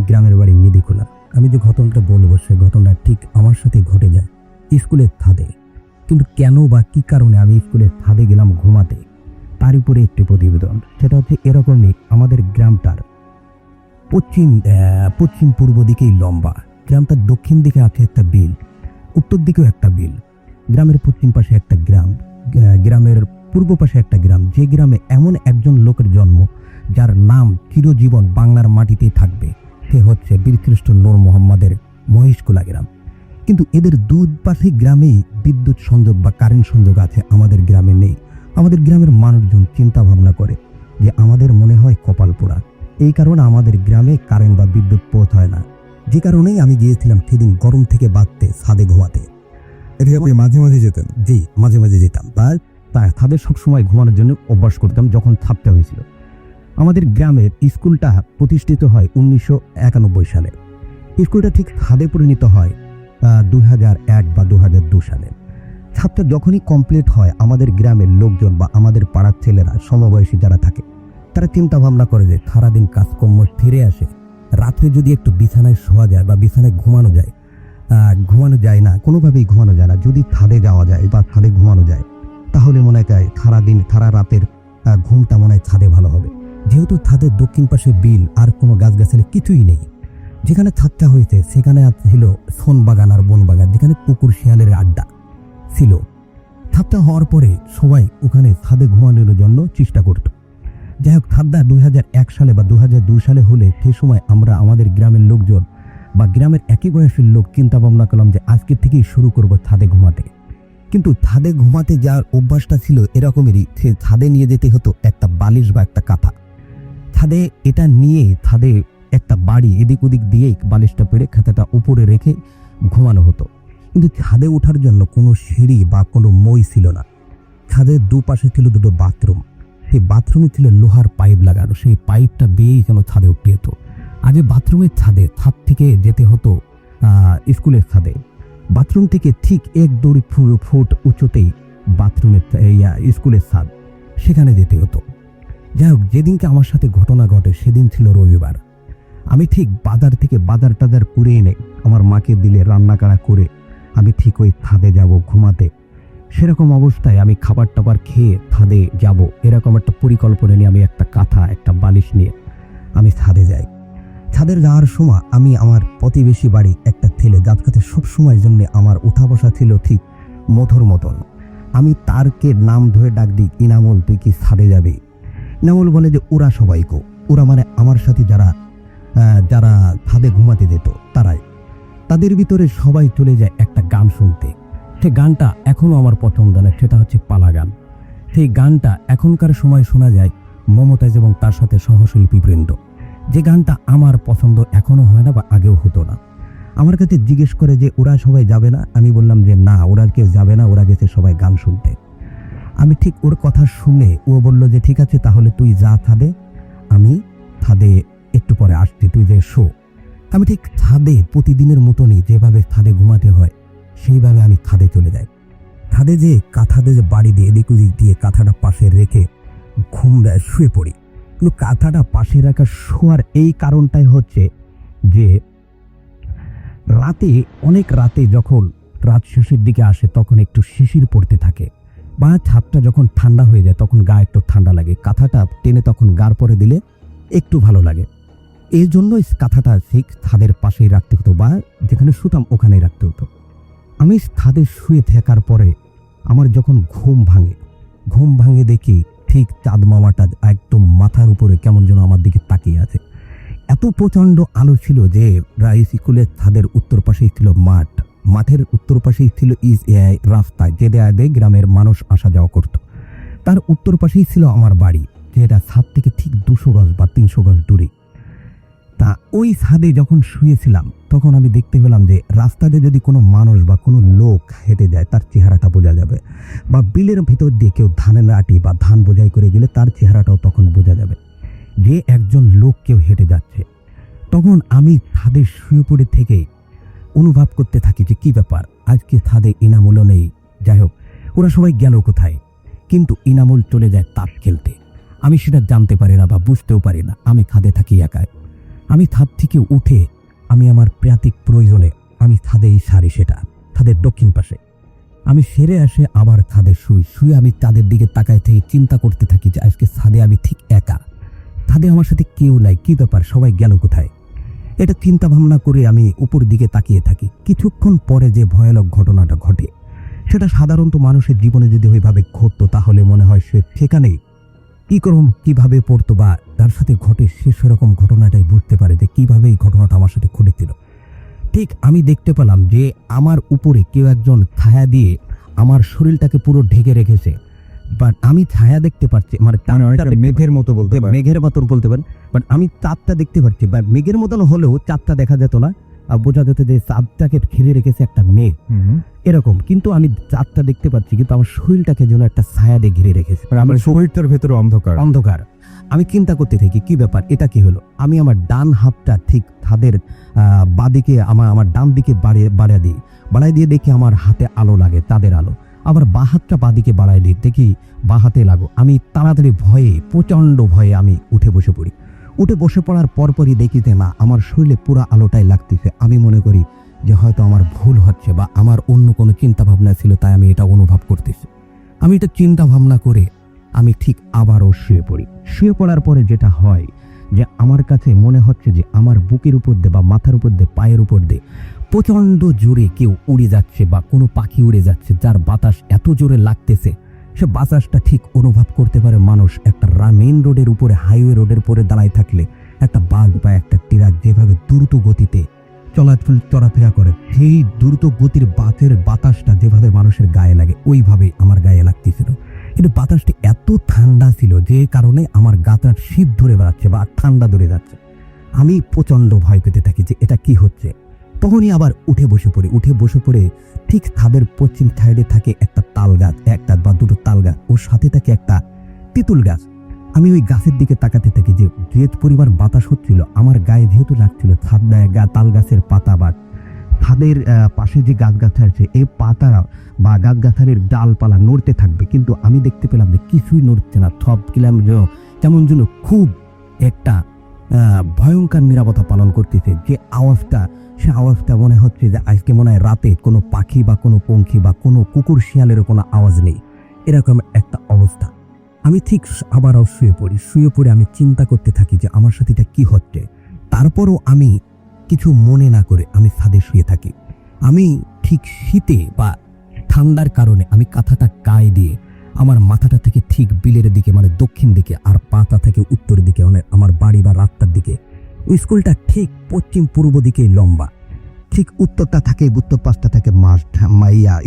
গ্রামের বাড়ি নিদিখোলা। আমি যে ঘটনাটা বলবো সে ঘটনা ঠিক আমার সাথে ঘটে যায় স্কুলের ছাদে। কিন্তু কেন বা কী কারণে আমি স্কুলের ছাদে গেলাম ঘুমাতে, তার উপরে একটি প্রতিবেদন। সেটা হচ্ছে এরকমই, আমাদের গ্রামটার পশ্চিম পূর্ব দিকেই লম্বা। গ্রামটার দক্ষিণ দিকে আছে একটা বিল, উত্তর দিকেও একটা বিল। গ্রামের পশ্চিম পাশে একটা গ্রাম, গ্রামের পূর্ব পাশে একটা গ্রাম, যে গ্রামে এমন একজন লোকের জন্ম যার নাম চিরজীবন বাংলার মাটিতেই থাকবে। সে হচ্ছে বীরশ্রেষ্ঠ নূর মোহাম্মদের মহিষকুলা গ্রাম। কিন্তু এদের দুই পাশে গ্রামেই বিদ্যুৎ সংযোগ বা কারেন্ট সংযোগ আছে, আমাদের গ্রামে নেই। আমাদের গ্রামের মানুষজন চিন্তা ভাবনা করে যে আমাদের মনে হয় কপাল পোড়া, এই কারণে আমাদের গ্রামে কারেন্ট বা বিদ্যুৎ পৌঁছায় না। যে কারণেই আমি গিয়েছিলাম সেদিন গরম থেকে বাঁচতে ছাদে ঘুমাতে। এটা আপনি মাঝে মাঝে যেতেন? জি, মাঝে মাঝে যেতাম, বা ছাদে সবসময় ঘুমানোর জন্য অভ্যাস করতাম যখন ছাদটা হয়েছিল। আমাদের গ্রামের স্কুলটা প্রতিষ্ঠিত হয় 1991 সালে। স্কুলটা ঠিক ছাদে পরিণত হয় 2001 বা 2002 সালে। ছাদটা যখনই কমপ্লিট হয় আমাদের গ্রামের লোকজন বা আমাদের পাড়ার ছেলেরা সমবয়সী যারা থাকে তারা চিন্তা ভাবনা করে যে সারাদিন কাজকর্ম ফিরে আসে, রাত্রে যদি একটু বিছানায় শোয়া যায় বা বিছানায় ঘুমানো যায় না, কোনোভাবেই ঘুমানো যায় না, যদি ছাদে যাওয়া যায় বা ছাদে ঘুমানো যায় তাহলে মনে হয় সারাদিন সারা রাতের ঘুমটা মনে হয় ছাদে ভালো হবে। যেহেতু ছাদের দক্ষিণ পাশে বিল আর কোনো গাছগাছালি কিছুই নেই, যেখানে ছাদটা হয়েছে সেখানে ছিল সোন বাগান আর বন বাগান, যেখানে কুকুর শিয়ালের আড্ডা ছিল। ছাদটা হওয়ার পরে সবাই ওখানে ছাদে ঘুমানোর জন্য চেষ্টা করত। যাই হোক, ছাদটা 2001 সালে বা 2002 সালে হলে সেই সময় আমরা আমাদের গ্রামের লোকজন বা গ্রামের একই বয়সের লোক চিন্তা ভাবনা করলাম যে আজকে থেকেই শুরু করব ছাদে ঘুমাতে। কিন্তু ছাদে ঘুমাতে যাওয়ার অভ্যাসটা ছিল এরকমেরই, সে ছাদে নিয়ে যেতে হতো একটা বালিশ বা একটা কাঁথা। ছাদে এটা নিয়ে ছাদে একটা বাড়ি এদিক ওদিক দিয়ে বালিশটা পেরে খাতাটা উপরে রেখে ঘুমানো হতো। কিন্তু ছাদে ওঠার জন্য কোনো সিঁড়ি বা কোনো মই ছিল না। ছাদের দুপাশে ছিল দুটো বাথরুম, সেই বাথরুমে ছিল লোহার পাইপ লাগানো, সেই পাইপটা বেয়েই যেন ছাদে উঠতে হতো। আজ বাথরুমের ছাদ থেকে যেতে হতো স্কুলের ছাদে। বাথরুম থেকে ঠিক 1-2 ফুট উঁচুতেই বাথরুমের স্কুলের ছাদ, সেখানে যেতে হতো। যাই হোক, যেদিনকে আমার সাথে ঘটনা ঘটে সেদিন ছিল রবিবার। আমি ঠিক বাজার থেকে বাজার টাজার করে এনে আমার মাকে দিলে রান্না করা করে আমি ঠিক ওই ছাদে যাব ঘুমাতে। সেরকম অবস্থায় আমি খাবার টাবার খেয়ে ছাদে যাব এরকম একটা পরিকল্পনা নিয়ে আমি একটা কাঁথা একটা বালিশ নিয়ে আমি ছাদে যাই। ছাদের যাওয়ার সময় আমি আমার প্রতিবেশী বাড়ি একটা ছেলে, যার কাছে সবসময়ের জন্য আমার উঠা বসা ছিল ঠিক মধুর মতন, আমি তারকে নাম ধরে ডাক দিই, ইনামুল তুই কি ছাদে যাবে? ইনামুল বলে যে ওরা সবাই কো, ওরা মানে আমার সাথে যারা ছাদে ঘুমাতে যেত তারাই। তাদের ভিতরে সবাই চলে যায় একটা গান শুনতে। সে গানটা এখনও আমার পছন্দ না, সেটা হচ্ছে পালা গান। সেই গানটা এখনকার সময় শোনা যায় মমতাজ এবং তার সাথে সহশিল্পী বৃন্দ। যে গানটা আমার পছন্দ এখনো হয় না বা আগেও হতো না। আমার কাছে জিজ্ঞেস করে যে ওরা সবাই যাবে না? আমি বললাম যে না, ওরা কেউ যাবে না, ওরা গেছে সবাই গান শুনতে। আমি ঠিক ওর কথা শুনে ও বলল যে ঠিক আছে তাহলে তুই যা ছাদে, আমি ছাদে একটু পরে আসছি, তুই যে শো। আমি ঠিক ছাদে প্রতিদিনের মতনই যেভাবে ছাদে ঘুমাতে হয় সেইভাবে আমি ছাদে চলে যাই। ছাদে যে কাঁথাতে যে বাড়ি দিয়ে এদিক ওদিক দিয়ে কাঁথাটা পাশে রেখে শুয়ে পড়ি। কিন্তু কাঁথাটা পাশে রাখা শোয়ার এই কারণটাই হচ্ছে যে অনেক রাতে যখন রাত শেষের দিকে আসে তখন একটু শিশির পড়তে থাকে, বা ছাদটা যখন ঠান্ডা হয়ে যায় তখন গা একটু ঠান্ডা লাগে, কাঁথাটা টেনে তখন গার পরে দিলে একটু ভালো লাগে। এই জন্যই কাঁথাটা ঠিক ছাদের পাশেই রাখতে হতো, বা যেখানে শুতাম ওখানেই রাখতে হতো। আমি ছাদে শুয়ে থাকার পরে আমার যখন ঘুম ভাঙে দেখি ঠিক চাঁদ মামাটা একদম মাথার উপরে কেমন যেন আমার দিকে তাকিয়ে আছে। এত প্রচণ্ড আলো ছিল যে স্কুলের ছাদের উত্তর পাশেই ছিল মাঠের উত্তর পাশেই ছিল রাস্তা, যে দেয়ালে গ্রামের মানুষ আসা যাওয়া করত। তার উত্তর পাশেই ছিল আমার বাড়ি, যেটা ছাদ থেকে ঠিক 200 গজ বা 300 গজ দূরে। তা ওই ছাদে যখন শুয়েছিলাম তখন আমি দেখতে পেলাম যে রাস্তাতে যদি কোনো মানুষ বা কোনো লোক হেঁটে যায় তার চেহারাটা বোঝা যাবে, বা বিলের ভিতর দিয়ে কেউ ধানের আটি বা ধান বোঝাই করে গেলে তার চেহারাটাও তখন বোঝা যাবে যে একজন লোক কেউ হেঁটে যাচ্ছে। তখন আমি ছাদে শুয়ে পড়ে থেকে অনুভব করতে থাকি যে কি ব্যাপার, আজকে ছাদে ইনামুলও নেই। যাই হোক, ওরা সবাই গেল কোথায়? কিন্তু ইনামুল চলে যায় তাস খেলতে। আমি সেটা জানতে পারি না বা বুঝতেও পারি না, আমি ছাদে থাকি একাই। আমি ছাদ থেকে উঠে আমি আমার প্রাতিক প্রয়োজনে আমি ছাদেই সারি, সেটা ছাদের দক্ষিণ পাশে। আমি সেরে আসে আবার ছাদে শুয়ে আমি তাদের দিকে তাকায় থেকে চিন্তা করতে থাকি যে আজকে ছাদে আমি ঠিক একা, ছাদে আমার সাথে কেউ নাই, কি ব্যাপার, সবাই গেল কোথায়? এটা চিন্তা ভাবনা করে আমি উপর দিকে তাকিয়ে থাকি। কিছুক্ষণ পরে যে ভয়ানক ঘটনাটা ঘটে সেটা সাধারণত মানুষের জীবনে যদি ওইভাবে ঘটতো তাহলে মনে হয় সে সেখানেই কিভাবে পড়তো বা তার সাথে ঘটে সে সেরকম ঘটনাটাই বুঝতে পারে যে কিভাবে এই ঘটনাটা আমার সাথে ঘটেছিল। ঠিক আমি দেখতে পেলাম যে আমার উপরে কেউ একজন ছায়া দিয়ে আমার শরীরটাকে পুরো ঢেকে রেখেছে, বাট আমি ছায়া দেখতে পাচ্ছি, মানে মেঘের মতো বলতে পারেন। মেঘের মতন বলতে পারেন, বাট আমি চাঁদটা দেখতে পাচ্ছি। বা মেঘের মতন হলেও চাঁদটা দেখা যেত না, বোঝা যেত যে চাঁদটাকে ঘিরে রেখেছে একটা মেঘ, এরকম। কিন্তু আমি চাঁদটা দেখতে পাচ্ছি, কিন্তু আমার শরীরটাকে যেন একটা ছায়া দিয়ে ঘিরে রেখেছে, আমার শরীরটার ভেতরে অন্ধকার। অন্ধকার। আমি চিন্তা করতে থাকি কি ব্যাপার, এটা কি হলো। আমি আমার ডান হাতটা ঠিক ছাদের বাদিকে আমার ডান দিকে বাড়াই দিয়ে দেখি আমার হাতে আলো লাগে, চাঁদের আলো। আবার বা হাতটা বাদিকে বাড়াই দিই, দেখি বা হাতে লাগো। আমি তাড়াতাড়ি প্রচন্ড ভয়ে আমি উঠে বসে পড়ার পরপরই দেখি যে না, আমার শরীরে পুরো আলোটাই লাগতেছে। আমি মনে করি যে হয়তো আমার ভুল হচ্ছে বা আমার অন্য কোনো চিন্তা ভাবনা ছিল, তাই আমি এটা অনুভব করতেছি। আমি এটা চিন্তা ভাবনা করে আমি ঠিক আবারও শুয়ে পড়ার পরে যেটা হয় যে আমার কাছে মনে হচ্ছে যে আমার বুকের উপর দিয়ে বা মাথার উপর দিয়ে পায়ের উপর দিয়ে প্রচন্ড জোরে কেউ উড়ে যাচ্ছে বা কোনো পাখি উড়ে যাচ্ছে, যার বাতাস এত জোরে লাগতেছে, সে বাতাসটা ঠিক অনুভব করতে পারে মানুষ একটা মেইন রোডের উপরে, হাইওয়ে রোডের উপরে দাঁড়ায় থাকলে একটা বাস বা একটা ট্রাক যেভাবে দ্রুত গতিতে চলাফেরা করে, সেই দ্রুত গতির বাসের বাতাসটা যেভাবে মানুষের গায়ে লাগে ওইভাবে আমার গায়ে লাগতেছিল। কিন্তু বাতাসটি এত ঠান্ডা ছিল যে কারণে আমার গাটার শীত ধরে বেড়াচ্ছে বা ঠান্ডা ধরে যাচ্ছে। আমি প্রচন্ড ভয় পেতে থাকি যে এটা কি হচ্ছে। তখনই আবার উঠে বসে পড়ে ঠিক ছাদের পশ্চিম সাইডে থাকে একটা তাল গাছ, একটা বা দুটো তাল গাছ, ওর সাথে থাকে একটা তেঁতুল গাছ। আমি ওই গাছের দিকে তাকাতে থাকি যে পরিমাণ বাতাস হচ্ছিল, আমার গায়ে যেহেতু লাগছিল তাল গাছের পাতা বা ছাদের পাশে যে গাছগাছালি আছে এই পাতা বা গাছগাছালির ডালপালা নড়তে থাকবে, কিন্তু আমি দেখতে পেলাম যে কিছুই নড়ছে না। সব কিলাম কেমন যেন খুব একটা ভয়ঙ্কর নিরাপত্তা পালন করতেছে। যে সে আওয়াজটা মনে হচ্ছে যে আজকে মনে হয় রাতে কোনো পাখি বা কোনো পঙ্খী বা কোনো কুকুর শিয়ালেরও কোনো আওয়াজ নেই, এরকম একটা অবস্থা। আমি ঠিক আবারও শুয়ে পড়ে আমি চিন্তা করতে থাকি যে আমার সাথে এটা কি হচ্ছে। তারপরও আমি কিছু মনে না করে আমি ছাদে শুয়ে থাকি। আমি ঠিক শীতে বা ঠান্ডার কারণে আমি কাঁথাটা গায়ে দিয়ে আমার মাথাটা থেকে ঠিক বিলের দিকে মানে দক্ষিণ দিকে, আর পাতা থেকে উত্তর দিকে মানে আমার বাড়ি বা রাস্তার দিকে। স্কুলটা ঠিক পশ্চিম পূর্ব দিকে লম্বা, ঠিক উত্তর পাশটা থাকে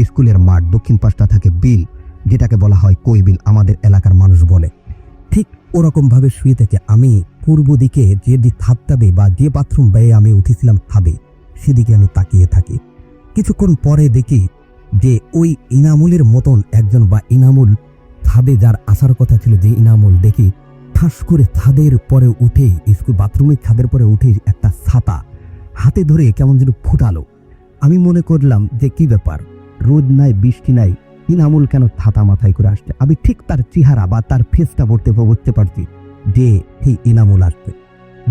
স্কুলের মাঠ, দক্ষিণ পাশটা থাকে বিল, যেটাকে বলা হয় কই বিল আমাদের এলাকার মানুষ বলে। ঠিক ওরকম ভাবে শুয়ে থেকে আমি পূর্ব দিকে যে ছাদটাবে বা যে বাথরুম বেয়ে আমি উঠেছিলাম ছাদে, সেদিকে আমি তাকিয়ে থাকি। কিছুক্ষণ পরে দেখি যে ওই ইনামুলের মতন একজন বা ইনামুল ছাদে যার আসার কথা ছিল, যে ইনামুল দেখি ঠাস করে ছাদের পরে উঠে স্কুল বাথরুমের ছাদের পরে উঠে একটা ছাতা হাতে ধরে কেমন যেন ফুটালো। আমি মনে করলাম যে কি ব্যাপার, রোদ নাই বৃষ্টি নাই, ইনামুল কেন ছাতা মাথায় করে আসছে। আমি ঠিক তার চেহারা বা তার ফেসটা বুঝতে পারছি যে সেই ইনামুল আসবে।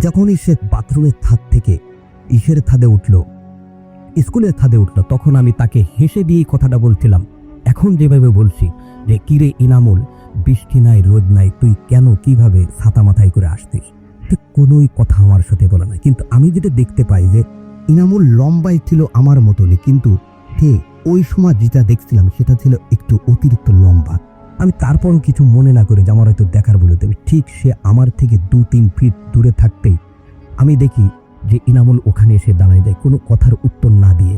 যখনই সে বাথরুমের ছাদ থেকে স্কুলের ছাদে উঠলো, তখন আমি তাকে হেসে দিয়ে কথাটা বলছিলাম, এখন যেভাবে বলছি যে কিরে ইনামুল, বৃষ্টি নাই রোদ নাই, তুই কেন কিভাবে ছাতা মাথায় করে আসতিস। ঠিক কোনোই কথা আমার সাথে বলে না। কিন্তু আমি যেটা দেখতে পাই যে ইনামুল লম্বাই ছিল আমার মতনই, কিন্তু সে ওই সময় যেটা দেখছিলাম সেটা ছিল একটু অতিরিক্ত লম্বা। আমি তারপরও কিছু মনে না করে যে আমার হয়তো দেখার বলে দেবে, ঠিক সে আমার থেকে 2-3 ফিট দূরে থাকতেই আমি দেখি যে ইনামুল ওখানে এসে দাঁড়ায় দেয়, কোনো কথার উত্তর না দিয়ে।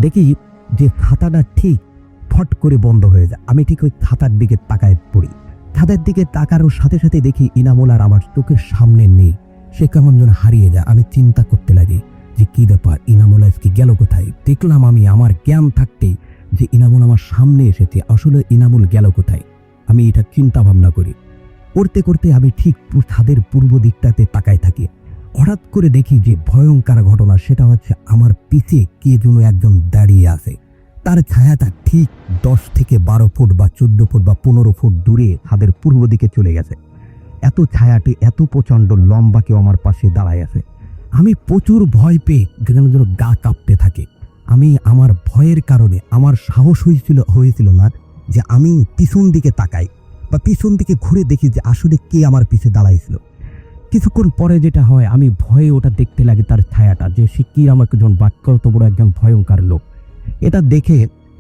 দেখি যে ছাতাটা ঠিক ফট করে বন্ধ হয়ে যায়। আমি ঠিক ওই ছাতার দিকে তাকায় পড়ি। ছাদের দিকে তাকানোর সাথে সাথে দেখি ইনামুল আর আমার চোখের সামনে নেই, সে কেমন যেন হারিয়ে যায়। আমি চিন্তা করতে লাগি যে কি ব্যাপার, ইনামুল আজকে গেল কোথায়। দেখলাম আমি আমার জ্ঞান থাকতেই যে ইনামুল আমার সামনে এসেছে, আসলে ইনামুল গেল কোথায়। আমি এটা চিন্তা ভাবনা করি। করতে করতে আমি ঠিক ছাদের পূর্ব দিকটাতে তাকায় থাকি। হঠাৎ করে দেখি যে ভয়ঙ্কর ঘটনা, সেটা হচ্ছে আমার পিছে কে যেন একজন দাঁড়িয়ে আছে। তার ছায়াটা ঠিক 10 থেকে 12 ফুট বা 14 ফুট বা 15 ফুট দূরে ছাদের পূর্ব দিকে চলে গেছে। এত ছায়াটি এত প্রচন্ড লম্বা কেউ আমার পাশে দাঁড়ায় আছে। আমি প্রচুর ভয় পেয়ে যেন গা কাঁপতে থাকে। আমি আমার ভয়ের কারণে আমার সাহস হয়েছিল না যে আমি পিছন দিকে তাকাই বা পিছন দিকে ঘুরে দেখি যে আসলে কে আমার পিছে দাঁড়াইছিল। কিছুক্ষণ পরে যেটা হয়, আমি ভয়ে ওটা দেখতে লাগে তার ছায়াটা, যে সে কি আমাকে যখন বাক্যত বড় একজন ভয়ঙ্কর লোক। এটা দেখে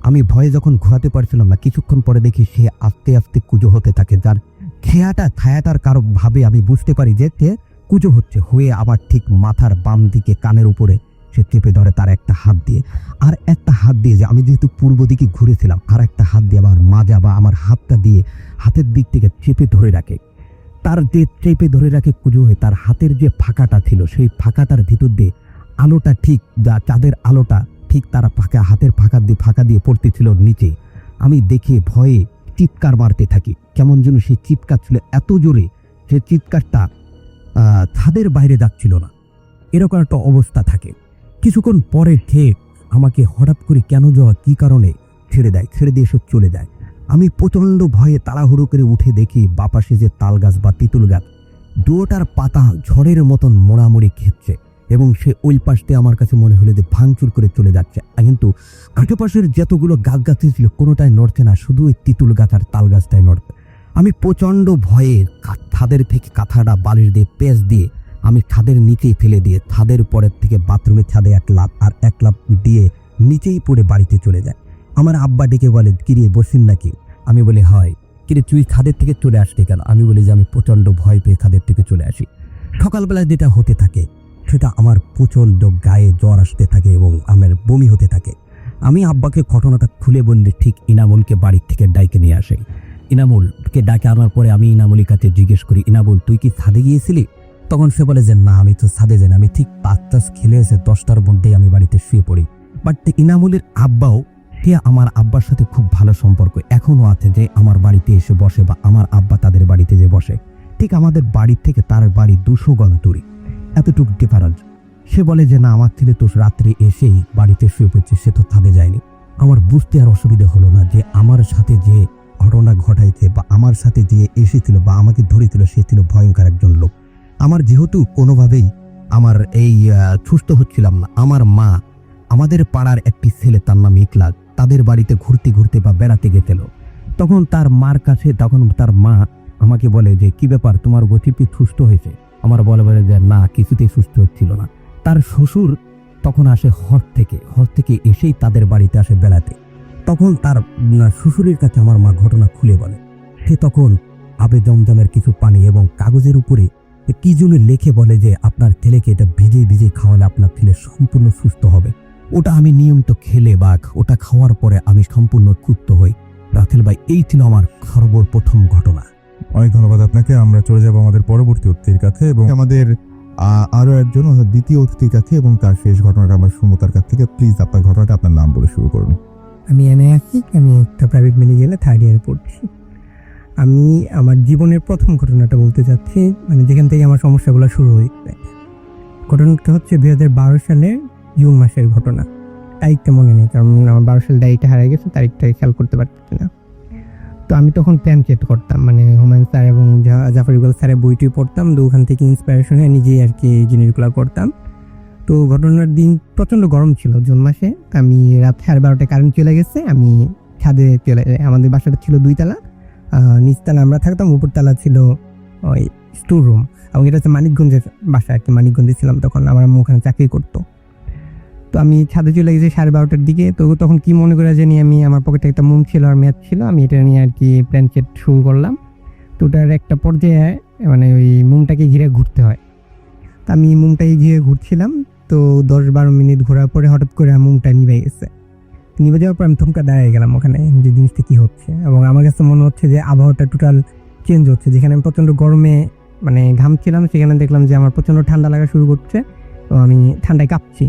আমি ভয়ে যখন ঘোরাতে পারছিলাম না, কিছুক্ষণ পরে দেখি সে আস্তে আস্তে কুজো হতে থাকে। যার ছায়াটার কারো ভাবে আমি বুঝতে পারি যে সে কুজো হয়ে আবার ঠিক মাথার বাম দিকে কানের উপরে সে চেপে ধরে তার একটা হাত দিয়ে, আর একটা হাত দিয়ে যে আমি যেহেতু পূর্ব দিকে ঘুরেছিলাম, আর একটা হাত দিয়ে আমার মাজা বা আমার হাতটা দিয়ে হাতের দিক থেকে চেপে ধরে রাখে। তার যে চেপে ধরে রাখে কুজো হয়ে তার হাতের যে ফাঁকাটা ছিল, সেই ফাঁকাটার ভিতর দিয়ে আলোটা ঠিক চাঁদের আলোটা ঠিক তারা হাতের ফাঁকা দিয়ে পড়তেছিল নিচে। আমি দেখে ভয়ে চিৎকার মারতে থাকি। কেমন যেন সেই চিৎকার ছিল এত জোরে, সে চিৎকারটা ছাদের বাইরে যাচ্ছিল না, এরকম একটা অবস্থা থাকে। কিছুক্ষণ পরে ঠিক আমাকে হঠাৎ করে কেন যাওয়া কি কারণে ছেড়ে দিয়ে সে চলে যায়। আমি প্রচণ্ড ভয়ে তাড়াহুড়ো করে উঠে দেখি বাপাশে যে তাল গাছ বা তিতুল গাছ, দুটার পাতা ঝড়ের মতন মোড়ামুড়ি খেচ্ছে এবং সে ওই পাশ দিয়ে আমার কাছে মনে হলো যে ভাঙচুর করে চলে যাচ্ছে। কিন্তু আশেপাশের যতগুলো গাছ ছিল কোনোটাই নড়ছে না, শুধু ওই তিতুল গাছ আর তাল গাছটাই নড়ছে। আমি প্রচণ্ড ভয়ে ছাদের থেকে কাঁথাটা বালিশ দিয়ে পেঁচ দিয়ে আমি ছাদের নিচেই ফেলে দিয়ে ছাদের পরের থেকে বাথরুমের ছাদে এক লাফ দিয়ে নিচেই পড়ে বাড়িতে চলে যায়। আমার আব্বা ডেকে বলে, কিরে বসিন নাকি? আমি বলি হয়। কিরে তুই ছাদের থেকে চলে আসলি কেন? আমি বলি যে আমি প্রচণ্ড ভয় পেয়ে ছাদের থেকে চলে আসি। সকালবেলা যেটা হতে থাকে সেটা আমার প্রচণ্ড গায়ে জ্বর আসতে থাকে এবং আমার বমি হতে থাকে। আমি আব্বাকে ঘটনাটা খুলে বললে ঠিক ইনামুলকে বাড়ির থেকে ডাইকে নিয়ে আসে। ইনামুলকে ডাকে আনার পরে আমি ইনামুলের কাছে জিজ্ঞেস করি, ইনামুল তুই কি ছাদে গিয়েছিলি? তখন সে বলে যে না, আমি তো ছাদে যাই না, আমি ঠিক 5টা খেলে এসে 10টার মধ্যেই আমি বাড়িতে শুয়ে পড়ি। বাট ইনামুলের আব্বাও সে আমার আব্বার সাথে খুব ভালো সম্পর্ক এখনো আছে, যে আমার বাড়িতে এসে বসে বা আমার আব্বা তাদের বাড়িতে যে বসে। ঠিক আমাদের বাড়ির থেকে তার বাড়ি 200 গজ দূরে, এতটুকু ডিফারেন্স। সে বলে যে না, আমার ছেলে তো রাত্রে এসেই বাড়িতে শুয়ে পড়ছে, সে তো ছাদে যায়নি। আমার বুঝতে আর অসুবিধা হলো না যে আমার সাথে যে ঘটনা ঘটাইছে বা আমার সাথে যে এসেছিল বা আমাকে ধরেছিল সে ছিল ভয়ঙ্কর একজন লোক। আমার যেহেতু কোনোভাবেই আমার এই সুস্থ হচ্ছিলাম না, আমার মা আমাদের পাড়ার একটি ছেলে, তার নাম ইকলাস, তাদের বাড়িতে ঘুরতে বা বেড়াতে গেছিল। তখন তার মা আমাকে বলে যে কি ব্যাপার, তোমার গতিপি সুস্থ হয়েছে? আমার বলে যে না, কিছুতেই সুস্থ হচ্ছিল না। তার শ্বশুর তখন আসে হজ থেকে এসেই তাদের বাড়িতে আসে বেড়াতে। তখন তার শ্বশুরের কাছে আমার মা ঘটনা খুলে বলে। সে তখন আবে জমজমের কিছু পানি এবং কাগজের উপরে কি জন্য লিখে বলে যে আপনার ছেলেকে এটা ভিজে খাওয়ালে আপনার ছেলে সম্পূর্ণ সুস্থ হবে। ওটা আমি নিয়মিত খেলে বা ওটা খাওয়ার পরে আমি সম্পূর্ণ সুস্থ হই। রাসেল ভাই, এই ছিল আমার সর্বপ্রথম ঘটনা। অনেক ধন্যবাদ আপনাকে। আমরা চলে যাব আমাদের পরবর্তী অতিথির কাছে এবং আমাদের আরো একজন অর্থাৎ দ্বিতীয় অতিথির কাছে, এবং তার শেষ ঘটনাটা আমরা শুনবো তার কাছ থেকে। প্লিজ আপনার ঘটনাটা আপনার নাম বলে শুরু করুন। আমি এনে আছি, আমি একটা প্রাইভেট মেডিকেলে 3rd ইয়ারে পড়ছি। আমি আমার জীবনের প্রথম ঘটনাটা বলতে চাচ্ছি, মানে যেখান থেকে আমার সমস্যাগুলো শুরু হয়েছে। ঘটনাটা হচ্ছে 2012 সালে জুন মাসের ঘটনা। তারিখটা মনে নেই, কারণ আমার 12 সালে ডায়েরিটা হারিয়ে গেছে, তারিখটা খেয়াল করতে পারছি না। তো আমি তখন প্ল্যান চেট করতাম, মানে হুমায়ুন স্যার এবং জাফর ইকবাল স্যারের বইটি পড়তাম, তো ওখান থেকে ইন্সপিরেশন হয়ে নিজেই আর কি এই জিনিসগুলো করতাম। তো ঘটনার দিন প্রচণ্ড গরম ছিল, জুন মাসে। আমি রাত 12:30টায় কারেন্ট চলে গেছে, আমি ছাদে চলে যাই। আমাদের বাসাটা ছিল 2 তলা, নিচতলা আমরা থাকতাম, উপরতলা ছিল ওই স্টোর রুম। এবং এটা হচ্ছে মানিকগঞ্জের বাসা আর কি, মানিকগঞ্জে ছিলাম তখন, আমার আম্মু ওখানে চাকরি করতো। তো আমি ছাদে চলে গেছি 12:30টার দিকে। তো তখন কি মনে করে জানি, আমি আমার পকেটে একটা মোম ছিল আর ম্যাথ ছিল, আমি এটা নিয়ে আর কি প্ল্যান চেট শুরু করলাম। তো ওটার একটা পর্যায়ে মানে ওই মোমটাকে ঘিরে ঘুরতে হয়। তো আমি মোমটাকে ঘিরে ঘুরছিলাম, তো 10-12 মিনিট ঘোরার পরে হঠাৎ করে মোমটা নিভে গেছে। নিভে যাওয়ার পর আমি থমকা দাঁড়িয়ে গেলাম ওখানে, যে জিনিসটা কী হচ্ছে। এবং আমার কাছে মনে হচ্ছে যে আবহাওয়াটা টোটাল চেঞ্জ হচ্ছে। যেখানে আমি প্রচণ্ড গরমে মানে ঘামছিলাম, সেখানে দেখলাম যে আমার প্রচণ্ড ঠান্ডা লাগা শুরু করছে। তো আমি ঠান্ডায় কাঁপছি,